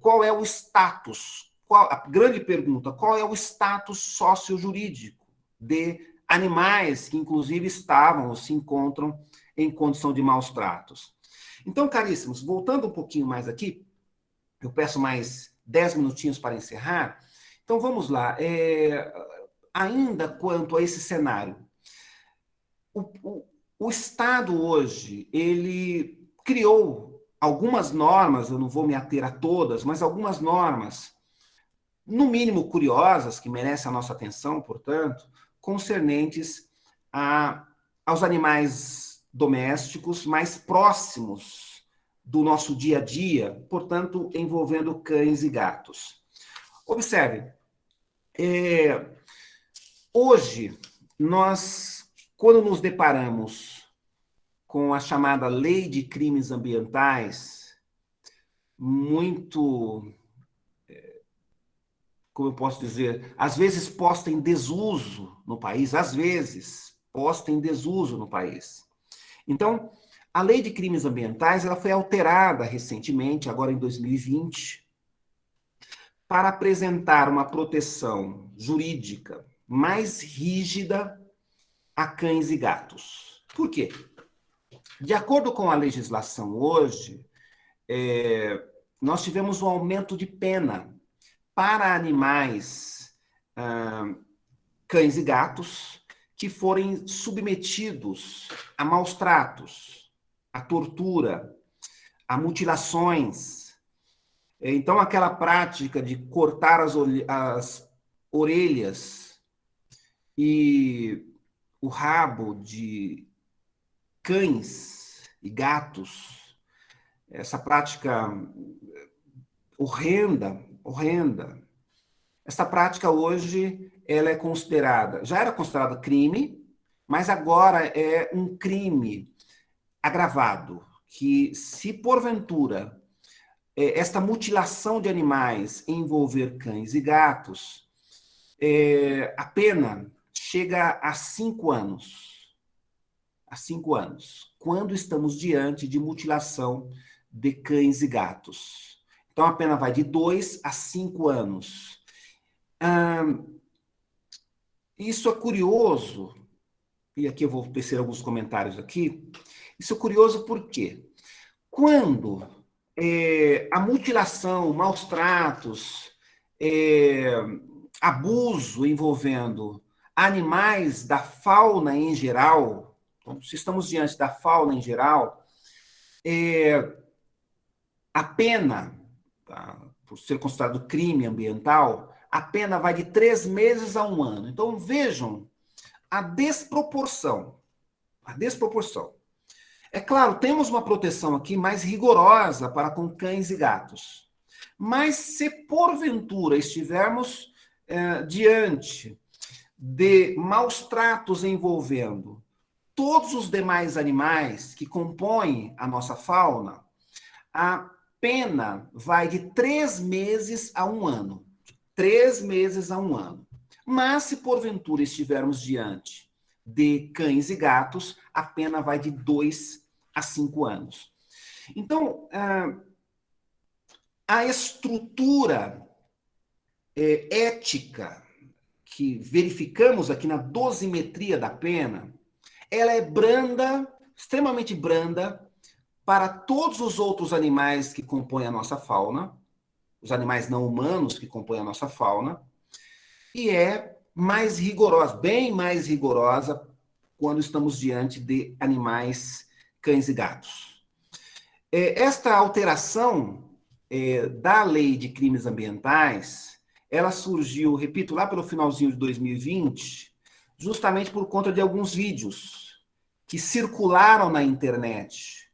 Speaker 2: qual é o status, a grande pergunta, qual é o status sociojurídico de animais que, inclusive, estavam ou se encontram em condição de maus tratos. Então, caríssimos, voltando um pouquinho mais aqui, eu peço mais 10 minutinhos para encerrar. Então, vamos lá. Ainda quanto a esse cenário, o Estado hoje, ele criou algumas normas, eu não vou me ater a todas, mas algumas normas, no mínimo curiosas, que merecem a nossa atenção, portanto, concernentes aos animais domésticos mais próximos do nosso dia a dia, portanto, envolvendo cães e gatos. Observe, hoje, quando nos deparamos com a chamada Lei de Crimes Ambientais, muito, como eu posso dizer, às vezes posta em desuso no país, Então, a Lei de Crimes Ambientais ela foi alterada recentemente, agora em 2020, para apresentar uma proteção jurídica mais rígida a cães e gatos. Por quê? De acordo com a legislação hoje, nós tivemos um aumento de pena para animais, cães e gatos, que forem submetidos a maus tratos, a tortura, a mutilações. Então, aquela prática de cortar as orelhas e o rabo de cães e gatos, essa prática horrenda, Essa prática hoje, ela é considerada, já era considerada crime, mas agora é um crime agravado, que se porventura esta mutilação de animais envolver cães e gatos, a pena chega a 5 anos. A 5 anos, quando estamos diante de mutilação de cães e gatos. Então, a pena vai de 2 a 5 anos. Isso é curioso, e aqui eu vou tecer alguns comentários aqui. Isso é curioso porque quando a mutilação, maus tratos, abuso envolvendo animais da fauna em geral, então, se estamos diante da fauna em geral, a pena, tá, por ser considerado crime ambiental, a pena vai de 3 meses a 1 ano. Então, vejam a desproporção. A desproporção. É claro, temos uma proteção aqui mais rigorosa para com cães e gatos. Mas se porventura estivermos diante de maus tratos envolvendo todos os demais animais que compõem a nossa fauna, a pena vai de 3 meses a 1 ano. 3 meses a 1 ano. Mas se porventura estivermos diante de cães e gatos, a pena vai de 2 a 5 anos. Então, a estrutura ética que verificamos aqui na dosimetria da pena, ela é branda, extremamente branda, para todos os outros animais que compõem a nossa fauna, os animais não humanos que compõem a nossa fauna, e é mais rigorosa, bem mais rigorosa, quando estamos diante de animais, cães e gatos. Esta alteração da lei de crimes ambientais, ela surgiu, repito, lá pelo finalzinho de 2020, justamente por conta de alguns vídeos que circularam na internet,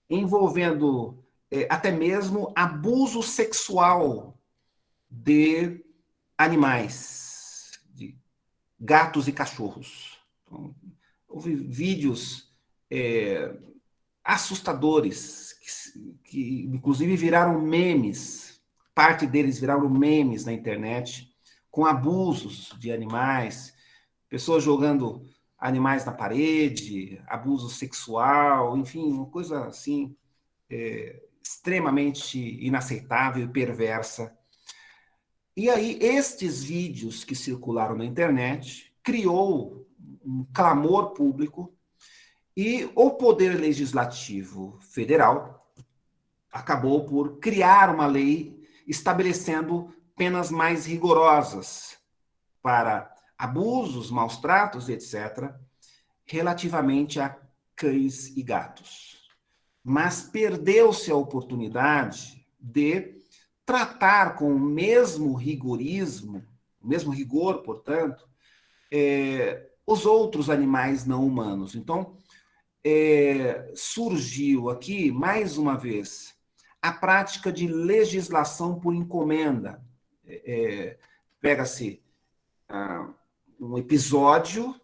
Speaker 2: envolvendo até mesmo abuso sexual de animais, de gatos e cachorros. Então, houve vídeos assustadores, que inclusive viraram memes, parte deles viraram memes na internet, com abusos de animais, pessoas jogando animais na parede, abuso sexual, enfim, uma coisa assim, extremamente inaceitável e perversa. E aí, estes vídeos que circularam na internet criou um clamor público e o Poder Legislativo Federal acabou por criar uma lei estabelecendo penas mais rigorosas para abusos, maus tratos, etc., relativamente a cães e gatos. Mas perdeu-se a oportunidade de tratar com o mesmo rigorismo, o mesmo rigor, portanto, os outros animais não humanos. Então, surgiu aqui, mais uma vez, a prática de legislação por encomenda. Pega-se um episódio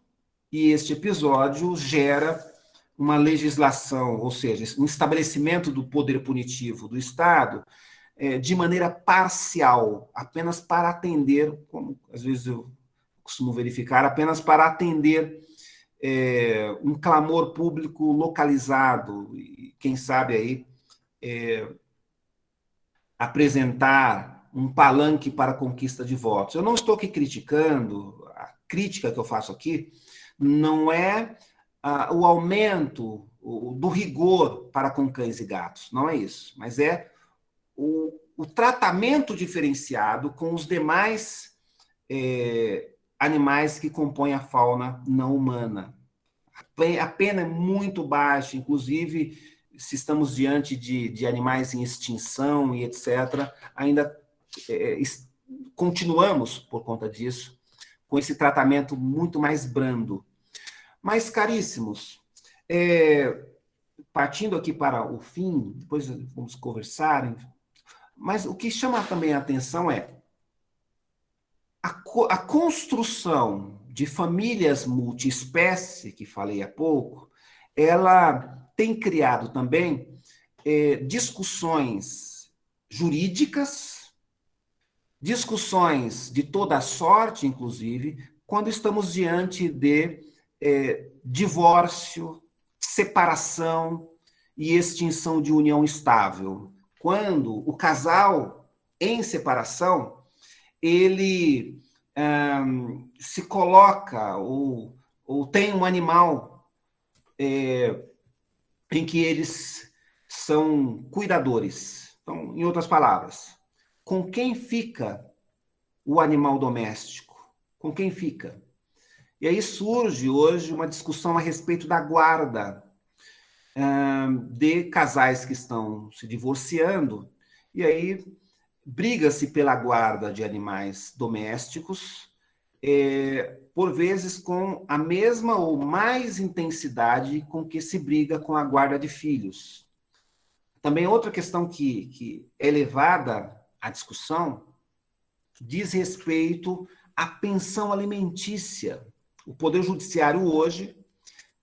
Speaker 2: e este episódio gera uma legislação, ou seja, um estabelecimento do poder punitivo do Estado de maneira parcial, apenas para atender, como às vezes eu costumo verificar, apenas para atender um clamor público localizado, e quem sabe aí apresentar um palanque para a conquista de votos. Eu não estou aqui criticando, a crítica que eu faço aqui não é o aumento do rigor para com cães e gatos, não é isso, mas é o tratamento diferenciado com os demais animais que compõem a fauna não humana. A pena é muito baixa, inclusive, se estamos diante de animais em extinção e etc., ainda continuamos, por conta disso, com esse tratamento muito mais brando. Mas, caríssimos, partindo aqui para o fim, depois vamos conversar, mas o que chama também a atenção é A construção de famílias multiespécie, que falei há pouco, ela tem criado também discussões jurídicas, discussões de toda sorte, inclusive, quando estamos diante de divórcio, separação e extinção de união estável. Quando o casal em separação, ele se coloca ou tem um animal em que eles são cuidadores. Então, em outras palavras, com quem fica o animal doméstico? Com quem fica? E aí surge hoje uma discussão a respeito da guarda de casais que estão se divorciando, e aí briga-se pela guarda de animais domésticos, por vezes com a mesma ou mais intensidade com que se briga com a guarda de filhos. Também outra questão que é levada à discussão diz respeito à pensão alimentícia. O Poder Judiciário hoje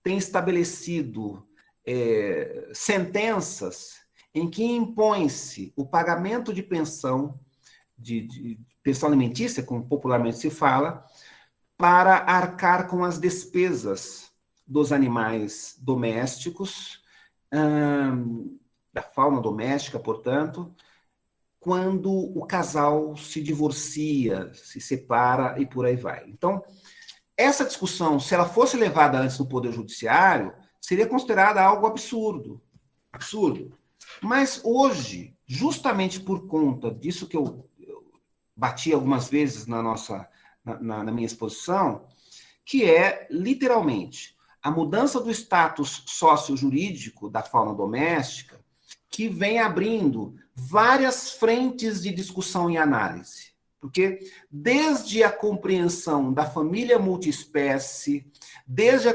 Speaker 2: tem estabelecido sentenças em que impõe-se o pagamento de pensão, de pensão alimentícia, como popularmente se fala, para arcar com as despesas dos animais domésticos, da fauna doméstica, portanto, quando o casal se divorcia, se separa e por aí vai. Então, essa discussão, se ela fosse levada antes no Poder Judiciário, seria considerada algo absurdo. Absurdo. Mas hoje, justamente por conta disso que eu bati algumas vezes na minha exposição, que é, literalmente, a mudança do status sócio-jurídico da fauna doméstica, que vem abrindo várias frentes de discussão e análise. Porque desde a compreensão da família multiespécie, desde a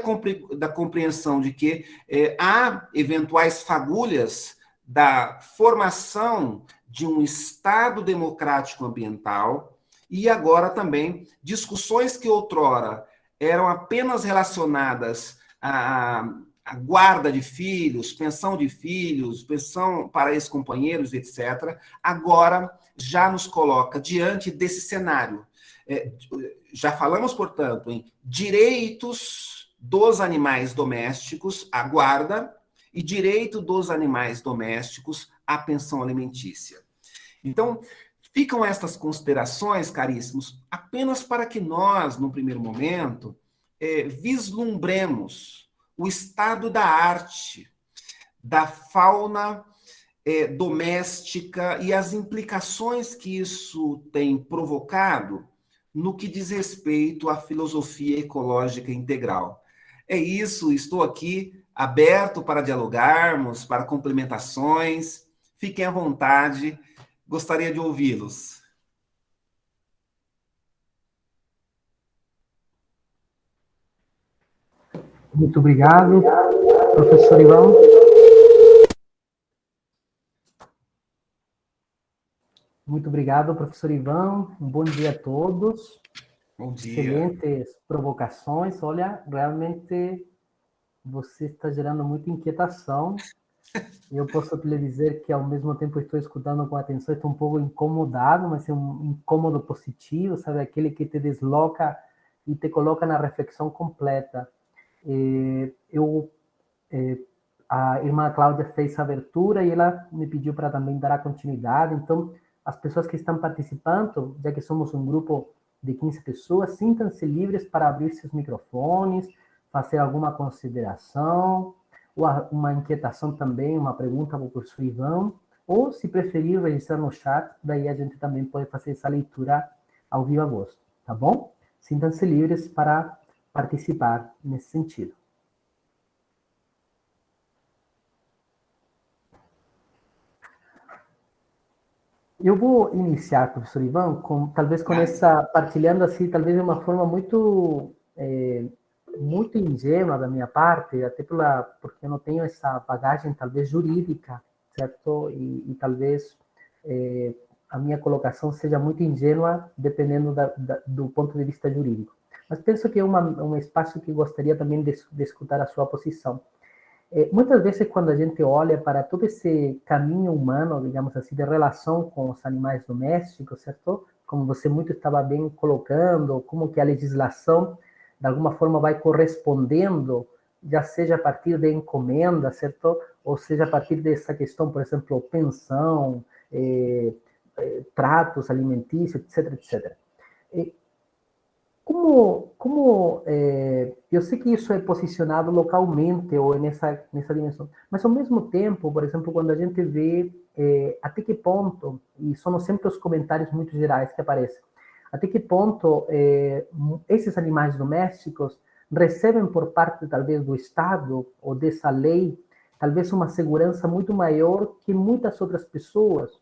Speaker 2: compreensão de que há eventuais fagulhas da formação de um Estado democrático ambiental, e agora também discussões que outrora eram apenas relacionadas à guarda de filhos, pensão para ex-companheiros, etc., agora já nos coloca diante desse cenário. Já falamos, portanto, em direitos dos animais domésticos à guarda e direito dos animais domésticos à pensão alimentícia. Então, ficam estas considerações, caríssimos, apenas para que nós, no primeiro momento, vislumbremos o estado da arte, da fauna doméstica e as implicações que isso tem provocado no que diz respeito à filosofia ecológica integral. É isso, estou aqui aberto para dialogarmos, para complementações. Fiquem à vontade, gostaria de ouvi-los.
Speaker 3: Muito obrigado, professor Ivan. Muito obrigado, professor Ivan. Um bom dia a todos.
Speaker 2: Bom dia.
Speaker 3: Excelentes provocações. Olha, realmente você está gerando muita inquietação. Eu posso lhe dizer que, ao mesmo tempo, estou escutando com atenção, estou um pouco incomodado, mas é um incômodo positivo, sabe? Aquele que te desloca e te coloca na reflexão completa. A irmã Cláudia fez a abertura e ela me pediu para também dar a continuidade. Então, as pessoas que estão participando, já que somos um grupo de 15 pessoas, sintam-se livres para abrir seus microfones, fazer alguma consideração, ou uma inquietação também, uma pergunta para o professor Ivan, ou, se preferir, registrar no chat, daí a gente também pode fazer essa leitura ao vivo a voz, tá bom? Sintam-se livres para participar nesse sentido. Eu vou iniciar, professor Ivan, talvez com essa, partilhando assim, talvez de uma forma muito ingênua da minha parte, até porque eu não tenho essa bagagem, talvez, jurídica, certo? E talvez a minha colocação seja muito ingênua, dependendo do ponto de vista jurídico. Mas penso que é um espaço que gostaria também de escutar a sua posição. Muitas vezes, quando a gente olha para todo esse caminho humano, digamos assim, de relação com os animais domésticos, certo? Como você muito estava bem colocando, como que a legislação, de alguma forma, vai correspondendo, já seja a partir de encomenda, certo? Ou seja, a partir dessa questão, por exemplo, pensão, tratos alimentícios, etc, etc. Eu sei que isso é posicionado localmente ou nessa dimensão, mas ao mesmo tempo, por exemplo, quando a gente vê até que ponto, e são sempre os comentários muito gerais que aparecem, até que ponto esses animais domésticos recebem por parte, talvez, do Estado ou dessa lei, talvez uma segurança muito maior que muitas outras pessoas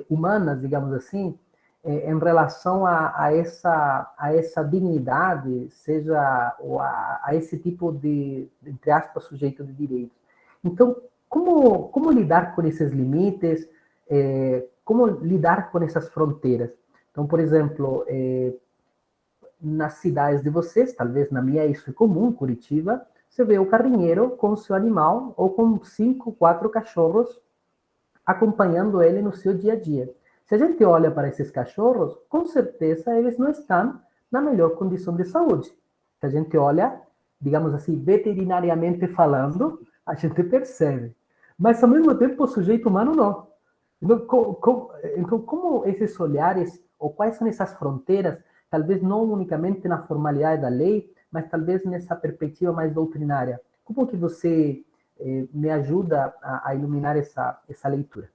Speaker 3: humanas, digamos assim, em relação a essa dignidade, seja a esse tipo de, entre aspas, sujeito de direitos. Então, como lidar com esses limites? Como lidar com essas fronteiras? Então, por exemplo, nas cidades de vocês, talvez na minha isso é comum, Curitiba, você vê o carrinheiro com o seu animal ou com 5, 4 cachorros acompanhando ele no seu dia a dia. Se a gente olha para esses cachorros, com certeza eles não estão na melhor condição de saúde. Se a gente olha, digamos assim, veterinariamente falando, a gente percebe. Mas, ao mesmo tempo, o sujeito humano não. Então, como esses olhares, ou quais são essas fronteiras, talvez não unicamente na formalidade da lei, mas talvez nessa perspectiva mais doutrinária? Como que você me ajuda a iluminar essa leitura?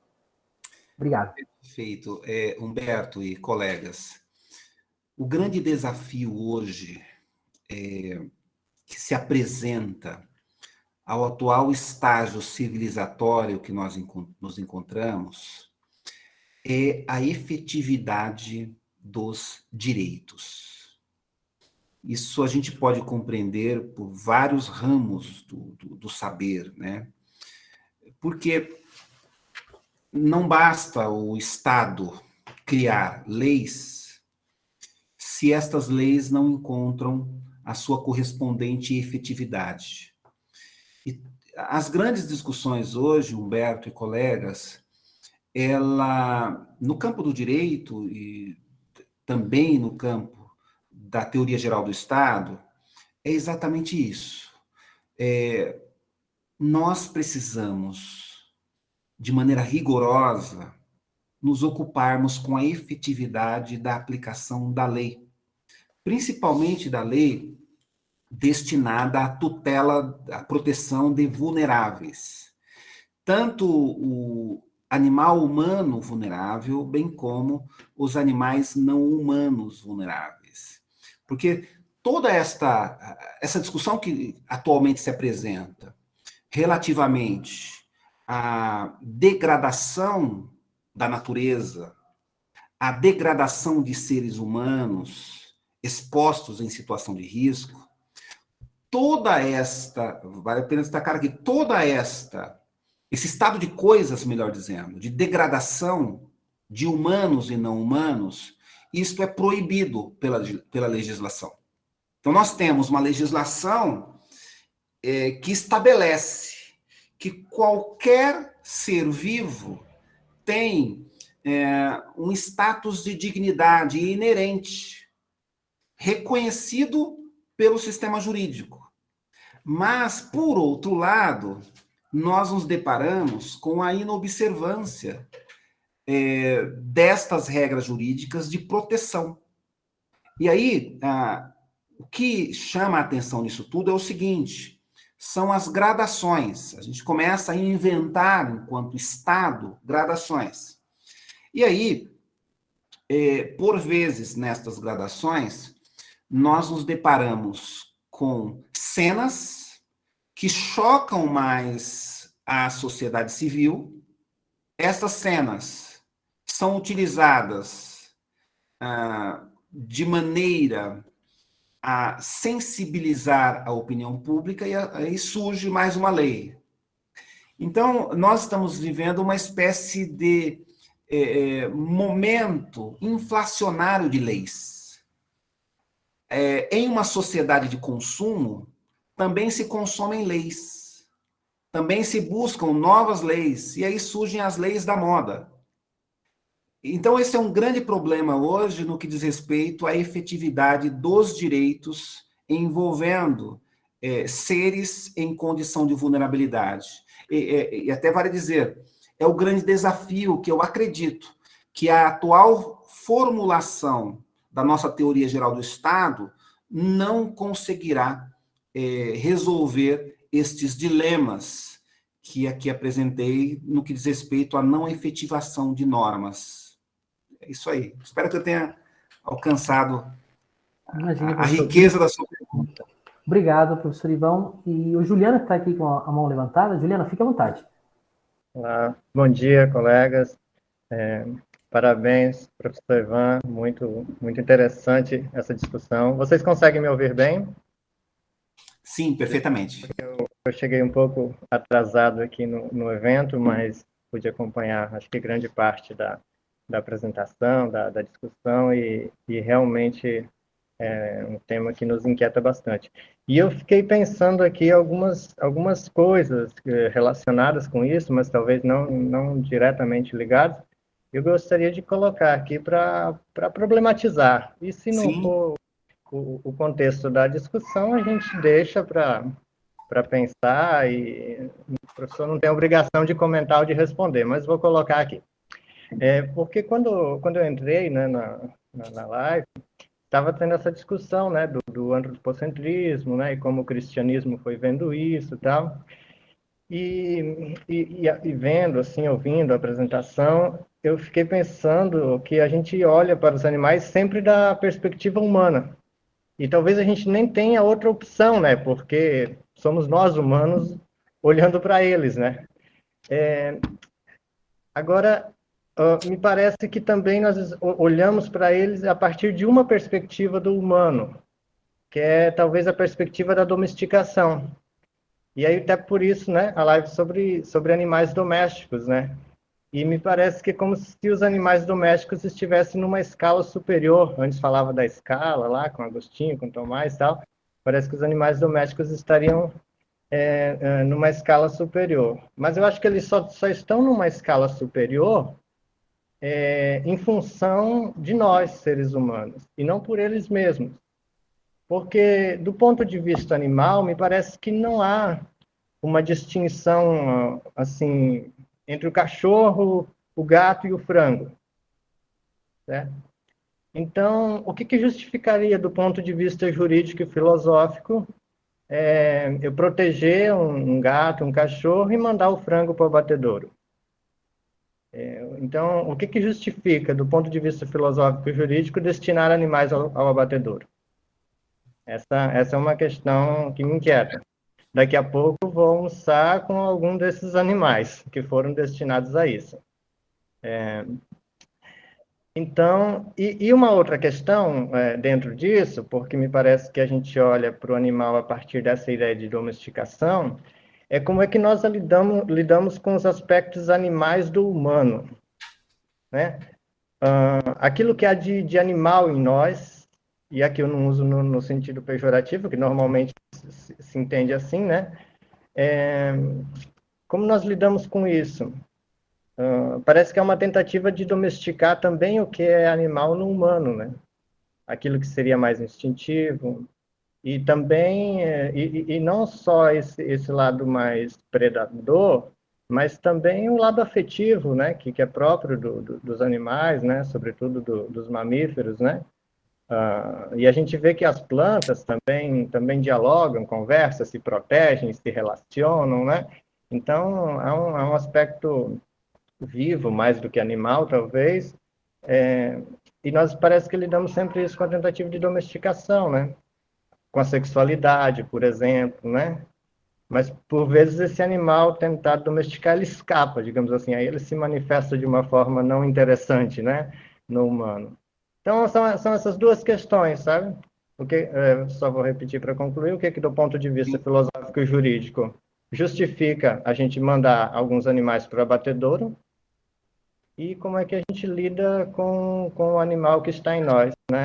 Speaker 3: Obrigado.
Speaker 2: Perfeito. Humberto e colegas, o grande desafio hoje que se apresenta ao atual estágio civilizatório que nós nos encontramos é a efetividade dos direitos. Isso a gente pode compreender por vários ramos do saber, né? Porque não basta o Estado criar leis se estas leis não encontram a sua correspondente efetividade. E as grandes discussões hoje, Humberto e colegas, no campo do direito e também no campo da teoria geral do Estado, é exatamente isso. Nós precisamos, de maneira rigorosa, nos ocuparmos com a efetividade da aplicação da lei, principalmente da lei destinada à tutela, à proteção de vulneráveis, tanto o animal humano vulnerável, bem como os animais não humanos vulneráveis. Porque toda essa discussão que atualmente se apresenta relativamente à degradação da natureza, à degradação de seres humanos expostos em situação de risco, vale a pena destacar aqui, esse estado de coisas, melhor dizendo, de degradação de humanos e não humanos, isto é proibido pela legislação. Então, nós temos uma legislação que estabelece que qualquer ser vivo tem um status de dignidade inerente, reconhecido pelo sistema jurídico. Mas, por outro lado, nós nos deparamos com a inobservância destas regras jurídicas de proteção. E aí, o que chama a atenção nisso tudo é o seguinte: são as gradações. A gente começa a inventar, enquanto Estado, gradações. E aí, por vezes, nestas gradações, nós nos deparamos com cenas que chocam mais a sociedade civil. Essas cenas são utilizadas de maneira a sensibilizar a opinião pública e aí surge mais uma lei. Então, nós estamos vivendo uma espécie de momento inflacionário de leis. Em uma sociedade de consumo, também se consomem leis, também se buscam novas leis, e aí surgem as leis da moda. Então, esse é um grande problema hoje no que diz respeito à efetividade dos direitos envolvendo seres em condição de vulnerabilidade. E até vale dizer, é o grande desafio que eu acredito que a atual formulação da nossa teoria geral do Estado não conseguirá resolver estes dilemas que aqui apresentei no que diz respeito à não efetivação de normas. É isso aí. Espero que eu tenha alcançado a riqueza da sua pergunta.
Speaker 3: Obrigado, professor Ivan. E o Juliano está aqui com a mão levantada. Juliana, fique à vontade.
Speaker 4: Olá, bom dia, colegas. Parabéns, professor Ivan. Muito interessante essa discussão. Vocês conseguem me ouvir bem?
Speaker 2: Sim, perfeitamente.
Speaker 4: Eu cheguei um pouco atrasado aqui no evento, mas pude acompanhar, acho que grande parte da apresentação, da discussão, e realmente é um tema que nos inquieta bastante. E eu fiquei pensando aqui algumas coisas relacionadas com isso, mas talvez não diretamente ligadas. Eu gostaria de colocar aqui para problematizar. E se não
Speaker 2: Sim.
Speaker 4: for o contexto da discussão, a gente deixa para pensar, e o professor não tem a obrigação de comentar ou de responder, mas vou colocar aqui. Porque quando eu entrei, né, na live, estava tendo essa discussão, né, do antropocentrismo, né, e como o cristianismo foi vendo isso e tal, e vendo, assim, ouvindo a apresentação, eu fiquei pensando que a gente olha para os animais sempre da perspectiva humana, e talvez a gente nem tenha outra opção, né, porque somos nós humanos olhando para eles, né. Agora, me parece que também nós olhamos para eles a partir de uma perspectiva do humano, que é talvez a perspectiva da domesticação. E aí até por isso, né, a live sobre animais domésticos, né? E me parece que é como se os animais domésticos estivessem numa escala superior. Antes falava da escala lá, com Agostinho, com Tomás e tal. Parece que os animais domésticos estariam numa escala superior. Mas eu acho que eles só estão numa escala superior em função de nós, seres humanos, e não por eles mesmos. Porque, do ponto de vista animal, me parece que não há uma distinção, assim, entre o cachorro, o gato e o frango. Certo? Então, o que justificaria, do ponto de vista jurídico e filosófico, eu proteger um gato, um cachorro e mandar o frango para o abatedouro? Então, o que justifica, do ponto de vista filosófico e jurídico, destinar animais ao abatedouro? Essa é uma questão que me inquieta. Daqui a pouco vou almoçar com algum desses animais que foram destinados a isso. Então, e uma outra questão dentro disso, porque me parece que a gente olha para o animal a partir dessa ideia de domesticação, é como é que nós lidamos com os aspectos animais do humano, né? Aquilo que há de animal em nós, e aqui eu não uso no sentido pejorativo, que normalmente se entende assim, né? Como nós lidamos com isso? Parece que é uma tentativa de domesticar também o que é animal no humano, né? Aquilo que seria mais instintivo, e também, e não só esse lado mais predador, mas também o lado afetivo, né, que é próprio dos animais, né, sobretudo dos mamíferos, né. E a gente vê que as plantas também dialogam, conversam, se protegem, se relacionam, né. Então, é um aspecto vivo, mais do que animal, talvez, e nós parece que lidamos sempre isso com a tentativa de domesticação, né, com a sexualidade, por exemplo, né? Mas, por vezes, esse animal tentado domesticar, ele escapa, digamos assim, aí ele se manifesta de uma forma não interessante, né, no humano. Então, são essas duas questões, sabe? Só vou repetir para concluir, o que do ponto de vista filosófico e jurídico justifica a gente mandar alguns animais para o abatedouro, e como é que a gente lida com o animal que está em nós, né?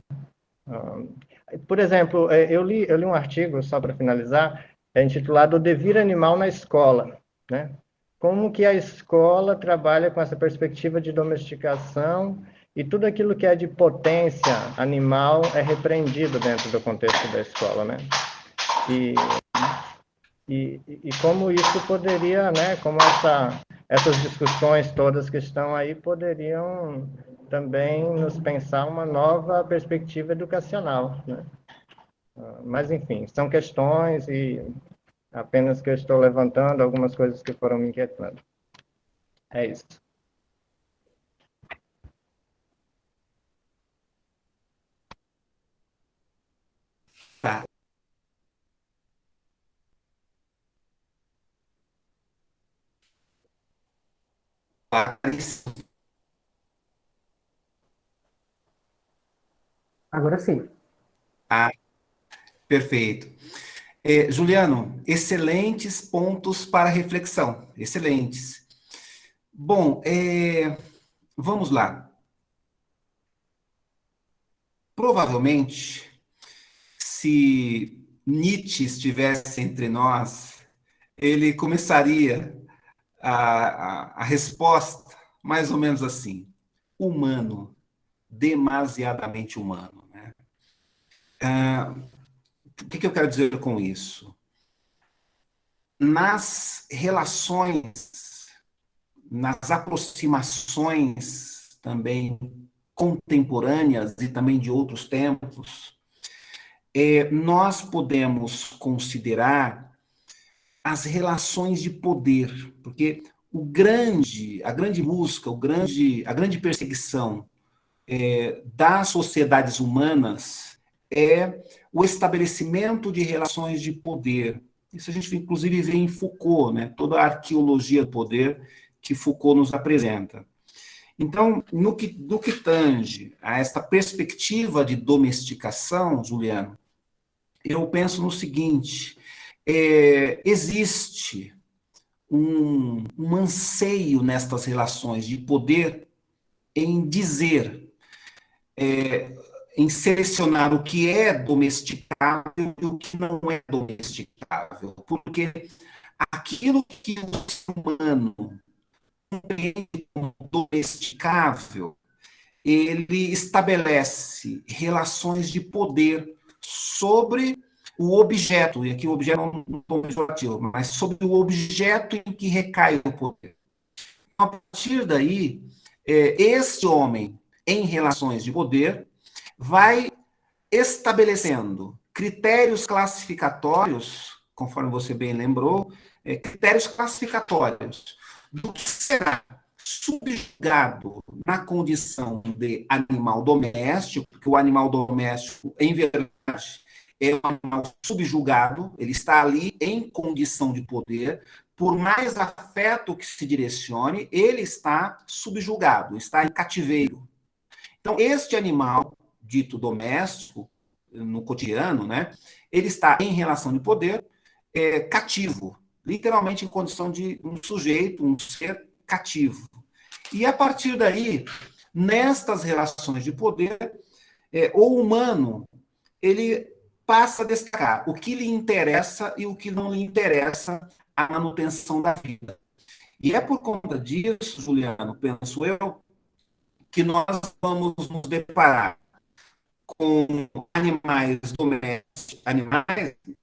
Speaker 4: Por exemplo, eu li um artigo, só para finalizar, intitulado O Devir Animal na Escola, né? Como que a escola trabalha com essa perspectiva de domesticação e tudo aquilo que é de potência animal é repreendido dentro do contexto da escola, né? E como isso poderia, né, como essas discussões todas que estão aí poderiam também nos pensar uma nova perspectiva educacional, né? Mas, enfim, são questões e apenas que eu estou levantando algumas coisas que foram me inquietando. É isso.
Speaker 2: Tá.
Speaker 3: Agora sim.
Speaker 2: Ah, perfeito. Juliano, excelentes pontos para reflexão. Excelentes. Bom, vamos lá. Provavelmente, se Nietzsche estivesse entre nós, ele começaria a resposta mais ou menos assim: humano, demasiadamente humano. Né? O que eu quero dizer com isso? Nas relações, nas aproximações também contemporâneas e também de outros tempos, nós podemos considerar as relações de poder, porque a grande busca, a grande perseguição das sociedades humanas é o estabelecimento de relações de poder. Isso a gente, inclusive, vê em Foucault, né? Toda a arqueologia do poder que Foucault nos apresenta. Então, no que tange a esta perspectiva de domesticação, Juliano, eu penso no seguinte: existe um anseio nestas relações de poder em dizer, em selecionar o que é domesticável e o que não é domesticável. Porque aquilo que o ser humano compreende como domesticável, ele estabelece relações de poder sobre o objeto, e aqui o objeto não é um tom pejorativo, mas sobre o objeto em que recai o poder. A partir daí, este homem, em relações de poder, vai estabelecendo critérios classificatórios, conforme você bem lembrou, critérios classificatórios do que será subjugado na condição de animal doméstico, porque o animal doméstico, em verdade, é um animal subjugado, ele está ali em condição de poder, por mais afeto que se direcione, ele está subjugado, está em cativeiro. Então, este animal, dito doméstico, no cotidiano, né, ele está em relação de poder cativo, literalmente em condição de um sujeito, um ser cativo. E a partir daí, nestas relações de poder, o humano, ele passa a destacar o que lhe interessa e o que não lhe interessa a manutenção da vida. E é por conta disso, Juliano, penso eu, que nós vamos nos deparar com animais domésticos,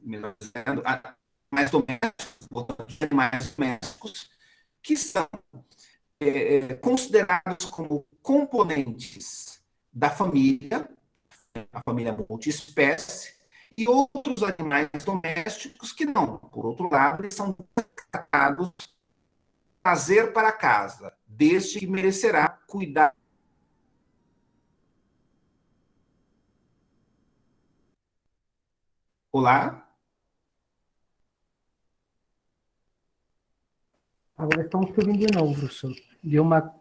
Speaker 2: melhor dizendo, animais domésticos, que são considerados como componentes da família, a família multiespécie, e outros animais domésticos que não. Por outro lado, eles são tratados trazer para casa, desde que merecerá cuidar. Olá?
Speaker 3: Agora estamos te ouvindo de novo, professor. Deu uma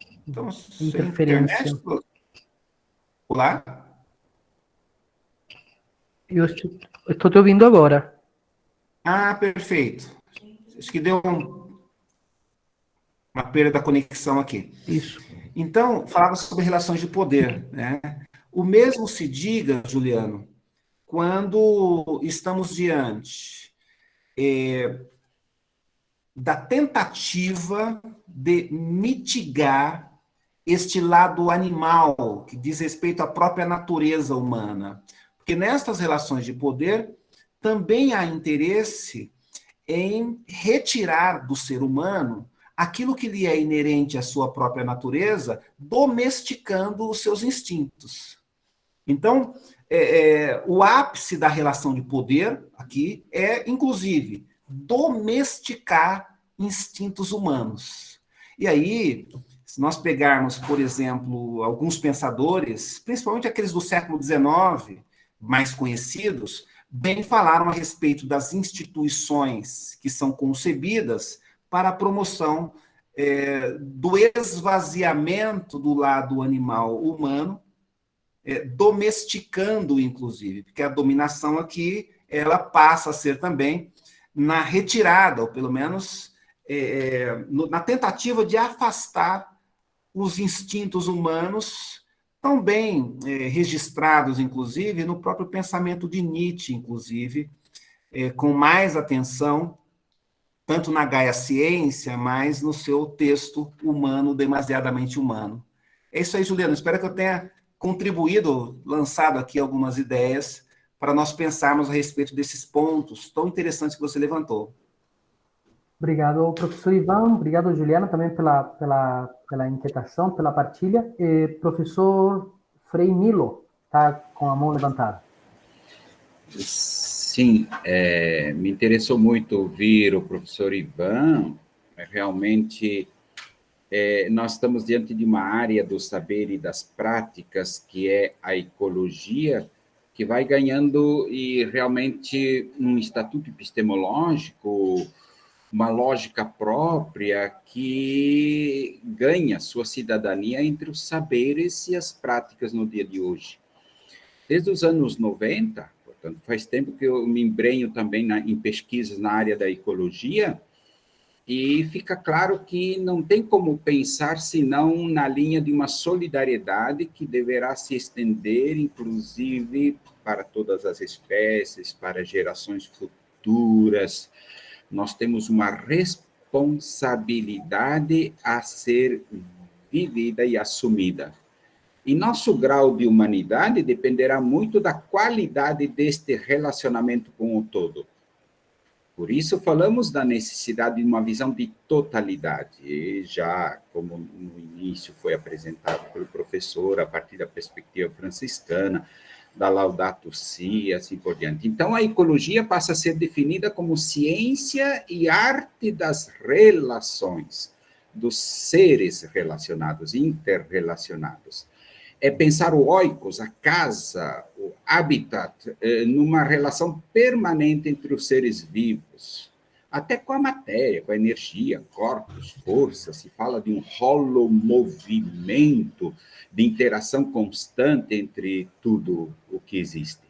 Speaker 3: interferência.
Speaker 2: Internet? Olá?
Speaker 3: Eu estou te ouvindo agora.
Speaker 2: Ah, perfeito. Acho que deu uma perda da conexão aqui.
Speaker 3: Isso.
Speaker 2: Então, falava sobre relações de poder, né? O mesmo se diga, Juliano, quando estamos diante da tentativa de mitigar este lado animal, que diz respeito à própria natureza humana. Porque nestas relações de poder também há interesse em retirar do ser humano aquilo que lhe é inerente à sua própria natureza, domesticando os seus instintos. Então, o ápice da relação de poder aqui é, inclusive, domesticar instintos humanos. E aí, se nós pegarmos, por exemplo, alguns pensadores, principalmente aqueles do século XIX, mais conhecidos, bem falaram a respeito das instituições que são concebidas para a promoção do esvaziamento do lado animal humano, domesticando, inclusive, porque a dominação aqui, ela passa a ser também na retirada, ou pelo menos na tentativa de afastar os instintos humanos, tão bem registrados, inclusive, no próprio pensamento de Nietzsche, inclusive, com mais atenção, tanto na Gaia Ciência, mas no seu texto Humano, Demasiadamente Humano. É isso aí, Juliano. Espero que eu tenha contribuído, lançado aqui algumas ideias para nós pensarmos a respeito desses pontos tão interessantes que você levantou.
Speaker 3: Obrigado, professor Ivan. Obrigado, Juliana, também pela inquietação, pela partilha. Professor Frei Nilo, está com a mão levantada.
Speaker 5: Sim, me interessou muito ouvir o professor Ivan. Realmente, nós estamos diante de uma área do saber e das práticas, que é a ecologia, que vai ganhando e realmente um estatuto epistemológico, uma lógica própria que ganha sua cidadania entre os saberes e as práticas no dia de hoje. Desde os anos 90, portanto, faz tempo que eu me embrenho também em pesquisas na área da ecologia, e fica claro que não tem como pensar senão na linha de uma solidariedade que deverá se estender, inclusive, para todas as espécies, para gerações futuras. Nós temos uma responsabilidade a ser vivida e assumida. E nosso grau de humanidade dependerá muito da qualidade deste relacionamento com o todo. Por isso, falamos da necessidade de uma visão de totalidade, e já como no início foi apresentado pelo professor, a partir da perspectiva franciscana, da Laudato Si, e assim por diante. Então, a ecologia passa a ser definida como ciência e arte das relações, dos seres relacionados, interrelacionados. É pensar o oikos, a casa, o habitat, numa relação permanente entre os seres vivos, até com a matéria, com a energia, corpos, força, se fala de um holomovimento, de interação constante entre tudo o que existe.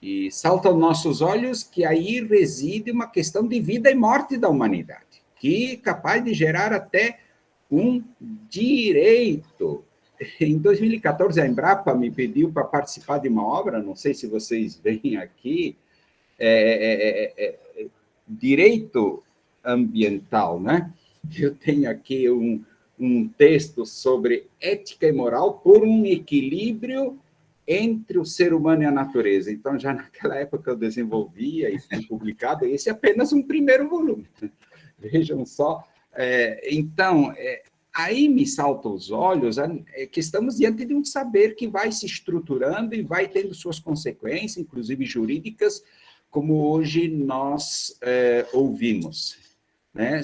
Speaker 5: E salta aos nossos olhos que aí reside uma questão de vida e morte da humanidade, que é capaz de gerar até um direito. Em 2014, a Embrapa me pediu para participar de uma obra, não sei se vocês veem aqui, direito ambiental, né? Eu tenho aqui um texto sobre ética e moral por um equilíbrio entre o ser humano e a natureza. Então, já naquela época eu desenvolvia e fui publicado, esse é apenas um primeiro volume. Vejam só. Então, aí me salta aos olhos que estamos diante de um saber que vai se estruturando e vai tendo suas consequências, inclusive jurídicas, como hoje nós ouvimos. Né?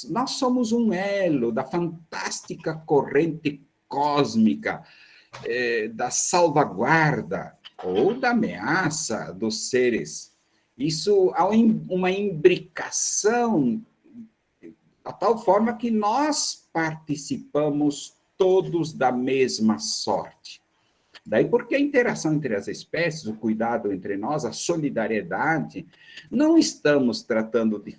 Speaker 5: Nós somos um elo da fantástica corrente cósmica, da salvaguarda ou da ameaça dos seres. Isso há uma imbricação da tal forma que nós participamos todos da mesma sorte. Daí porque a interação entre as espécies, o cuidado entre nós, a solidariedade, não estamos tratando de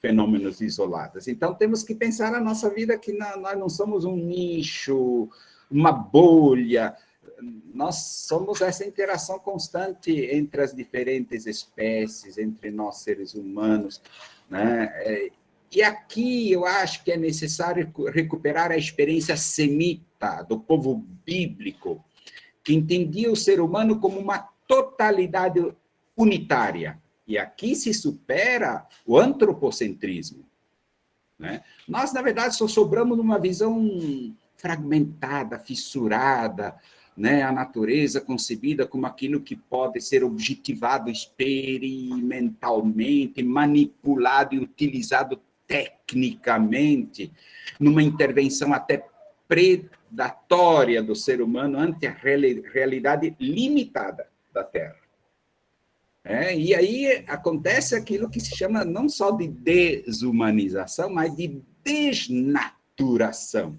Speaker 5: fenômenos isolados. Então, temos que pensar na nossa vida que nós não somos um nicho, uma bolha. Nós somos essa interação constante entre as diferentes espécies, entre nós seres humanos, né? E aqui eu acho que é necessário recuperar a experiência semita do povo bíblico, que entendia o ser humano como uma totalidade unitária. E aqui se supera o antropocentrismo, né? Nós, na verdade, só sobramos numa visão fragmentada, fissurada, né? A natureza concebida como aquilo que pode ser objetivado experimentalmente, manipulado e utilizado tecnicamente, numa intervenção até predatória do ser humano ante a realidade limitada da Terra. E aí acontece aquilo que se chama não só de desumanização, mas de desnaturação.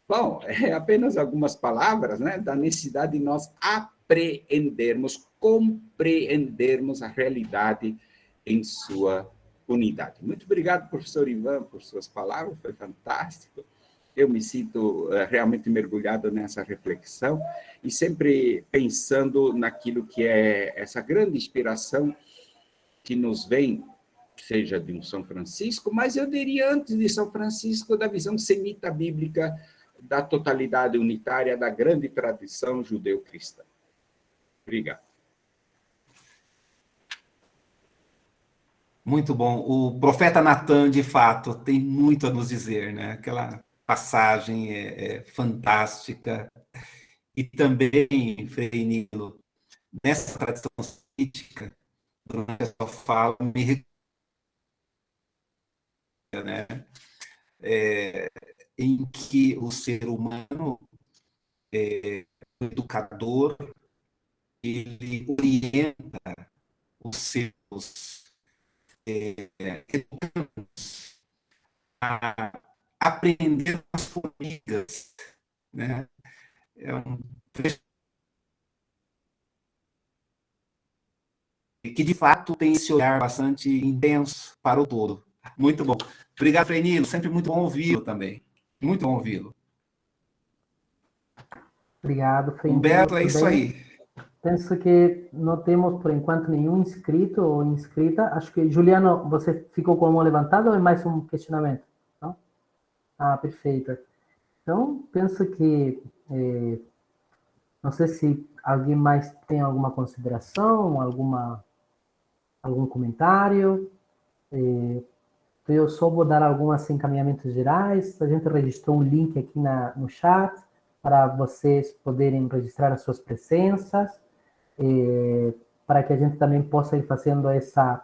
Speaker 5: Bom, é apenas algumas palavras, né, da necessidade de nós apreendermos, compreendermos a realidade em sua unidade. Muito obrigado, professor Ivan, por suas palavras, foi fantástico. Eu me sinto realmente mergulhado nessa reflexão e sempre pensando naquilo que é essa grande inspiração que nos vem, seja de um São Francisco, mas eu diria antes de São Francisco, da visão semita bíblica da totalidade unitária da grande tradição judeu-cristã. Obrigado.
Speaker 2: Muito bom. O profeta Natan, de fato, tem muito a nos dizer, né? Aquela passagem é fantástica. E também, Frei Nilo, nessa tradição política, durante a sua fala, me recuerda, né? Em que o ser humano, o educador, ele orienta os seus educandos a aprender com as formigas, né? É um trecho que, de fato, tem esse olhar bastante intenso para o todo. Muito bom. Obrigado, Frei Nilo. Sempre muito bom ouvi-lo também. Muito bom ouvi-lo.
Speaker 3: Obrigado, Frei Nilo.
Speaker 2: Humberto, é isso aí.
Speaker 3: Penso que não temos, por enquanto, nenhum inscrito ou inscrita. Acho que, Juliano, você ficou com a mão levantada ou é mais um questionamento? Não? Ah, perfeito. Então, penso que... não sei se alguém mais tem alguma consideração, algum comentário. Eu só vou dar alguns encaminhamentos gerais. A gente registrou um link aqui no chat para vocês poderem registrar as suas presenças, para que a gente também possa ir fazendo essa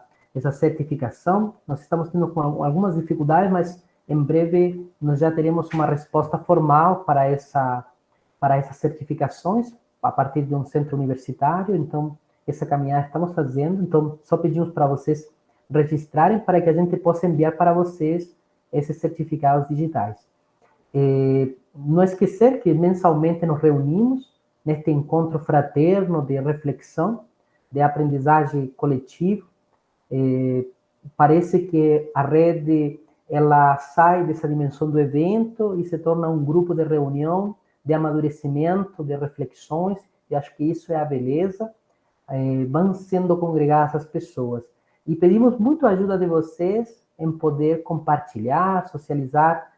Speaker 3: certificação. Nós estamos tendo algumas dificuldades, mas em breve nós já teremos uma resposta formal para essas certificações, a partir de um centro universitário. Então, essa caminhada estamos fazendo. Então, só pedimos para vocês registrarem para que a gente possa enviar para vocês esses certificados digitais. Não esquecer que mensalmente nos reunimos neste encontro fraterno de reflexão, de aprendizagem coletiva. Parece que a rede ela sai dessa dimensão do evento e se torna um grupo de reunião, de amadurecimento, de reflexões, e acho que isso é a beleza. Vão sendo congregadas as pessoas. E pedimos muito a ajuda de vocês em poder compartilhar, socializar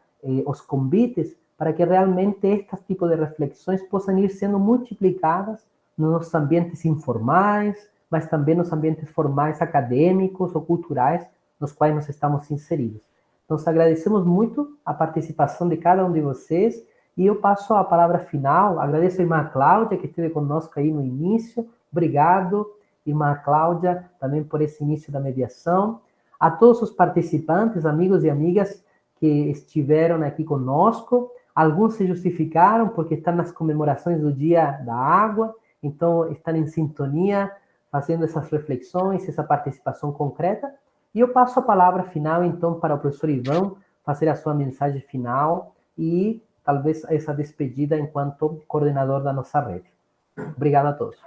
Speaker 3: os convites, para que realmente estes tipos de reflexões possam ir sendo multiplicadas nos ambientes informais, mas também nos ambientes formais acadêmicos ou culturais nos quais nós estamos inseridos. Então, agradecemos muito a participação de cada um de vocês e eu passo a palavra final. Agradeço a irmã Cláudia, que esteve conosco aí no início. Obrigado, irmã Cláudia, também por esse início da mediação. A todos os participantes, amigos e amigas que estiveram aqui conosco. Alguns se justificaram porque estão nas comemorações do Dia da Água, então estão em sintonia, fazendo essas reflexões, essa participação concreta. E eu passo a palavra final, então, para o professor Ivan fazer a sua mensagem final e talvez essa despedida enquanto coordenador da nossa rede. Obrigado a todos.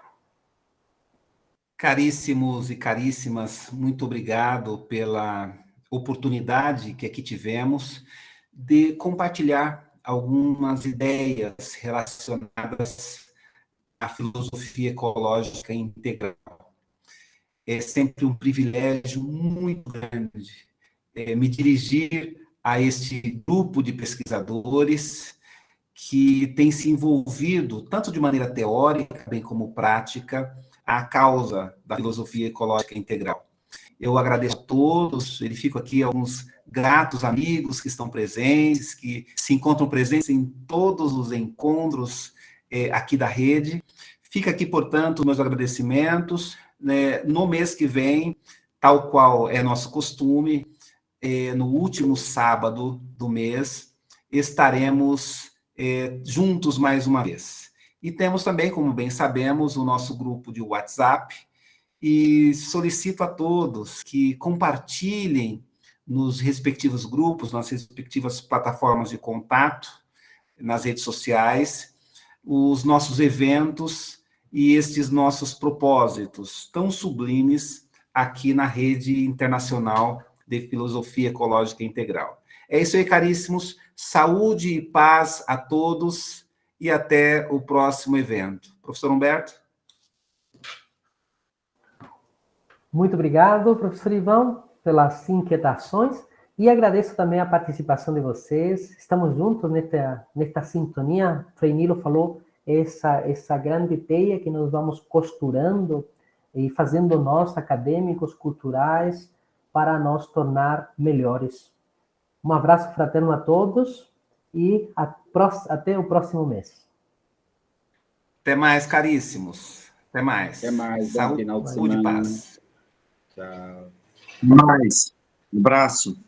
Speaker 2: Caríssimos e caríssimas, muito obrigado pela oportunidade que aqui tivemos de compartilhar algumas ideias relacionadas à filosofia ecológica integral. É sempre um privilégio muito grande me dirigir a este grupo de pesquisadores que tem se envolvido, tanto de maneira teórica, bem como prática, à causa da filosofia ecológica integral. Eu agradeço a todos, verifico aqui alguns gratos amigos que estão presentes, que se encontram presentes em todos os encontros aqui da rede. Fica aqui, portanto, meus agradecimentos. No mês que vem, tal qual é nosso costume, no último sábado do mês, estaremos juntos mais uma vez. E temos também, como bem sabemos, o nosso grupo de WhatsApp, e solicito a todos que compartilhem nos respectivos grupos, nas respectivas plataformas de contato, nas redes sociais, os nossos eventos e estes nossos propósitos tão sublimes aqui na Rede Internacional de Filosofia Ecológica Integral. É isso aí, caríssimos. Saúde e paz a todos e até o próximo evento. Professor Humberto?
Speaker 3: Muito obrigado, professor Ivan, pelas inquietações e agradeço também a participação de vocês. Estamos juntos nesta sintonia. Frei Nilo falou essa grande teia que nós vamos costurando e fazendo nós, acadêmicos, culturais, para nos tornar melhores. Um abraço fraterno a todos e até o próximo mês.
Speaker 2: Até mais, caríssimos. Até mais.
Speaker 5: Até mais. Bom
Speaker 2: Saúde,
Speaker 5: final de
Speaker 2: saúde e
Speaker 5: semana.
Speaker 2: paz.
Speaker 5: Tchau.
Speaker 6: Mais. Um abraço.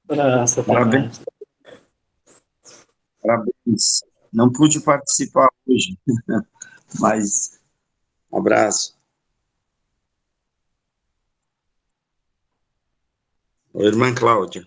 Speaker 7: Abraço, até
Speaker 6: Parabéns.
Speaker 7: mais.
Speaker 6: Parabéns. Não pude participar hoje, mas um abraço. Oi, irmã Cláudia.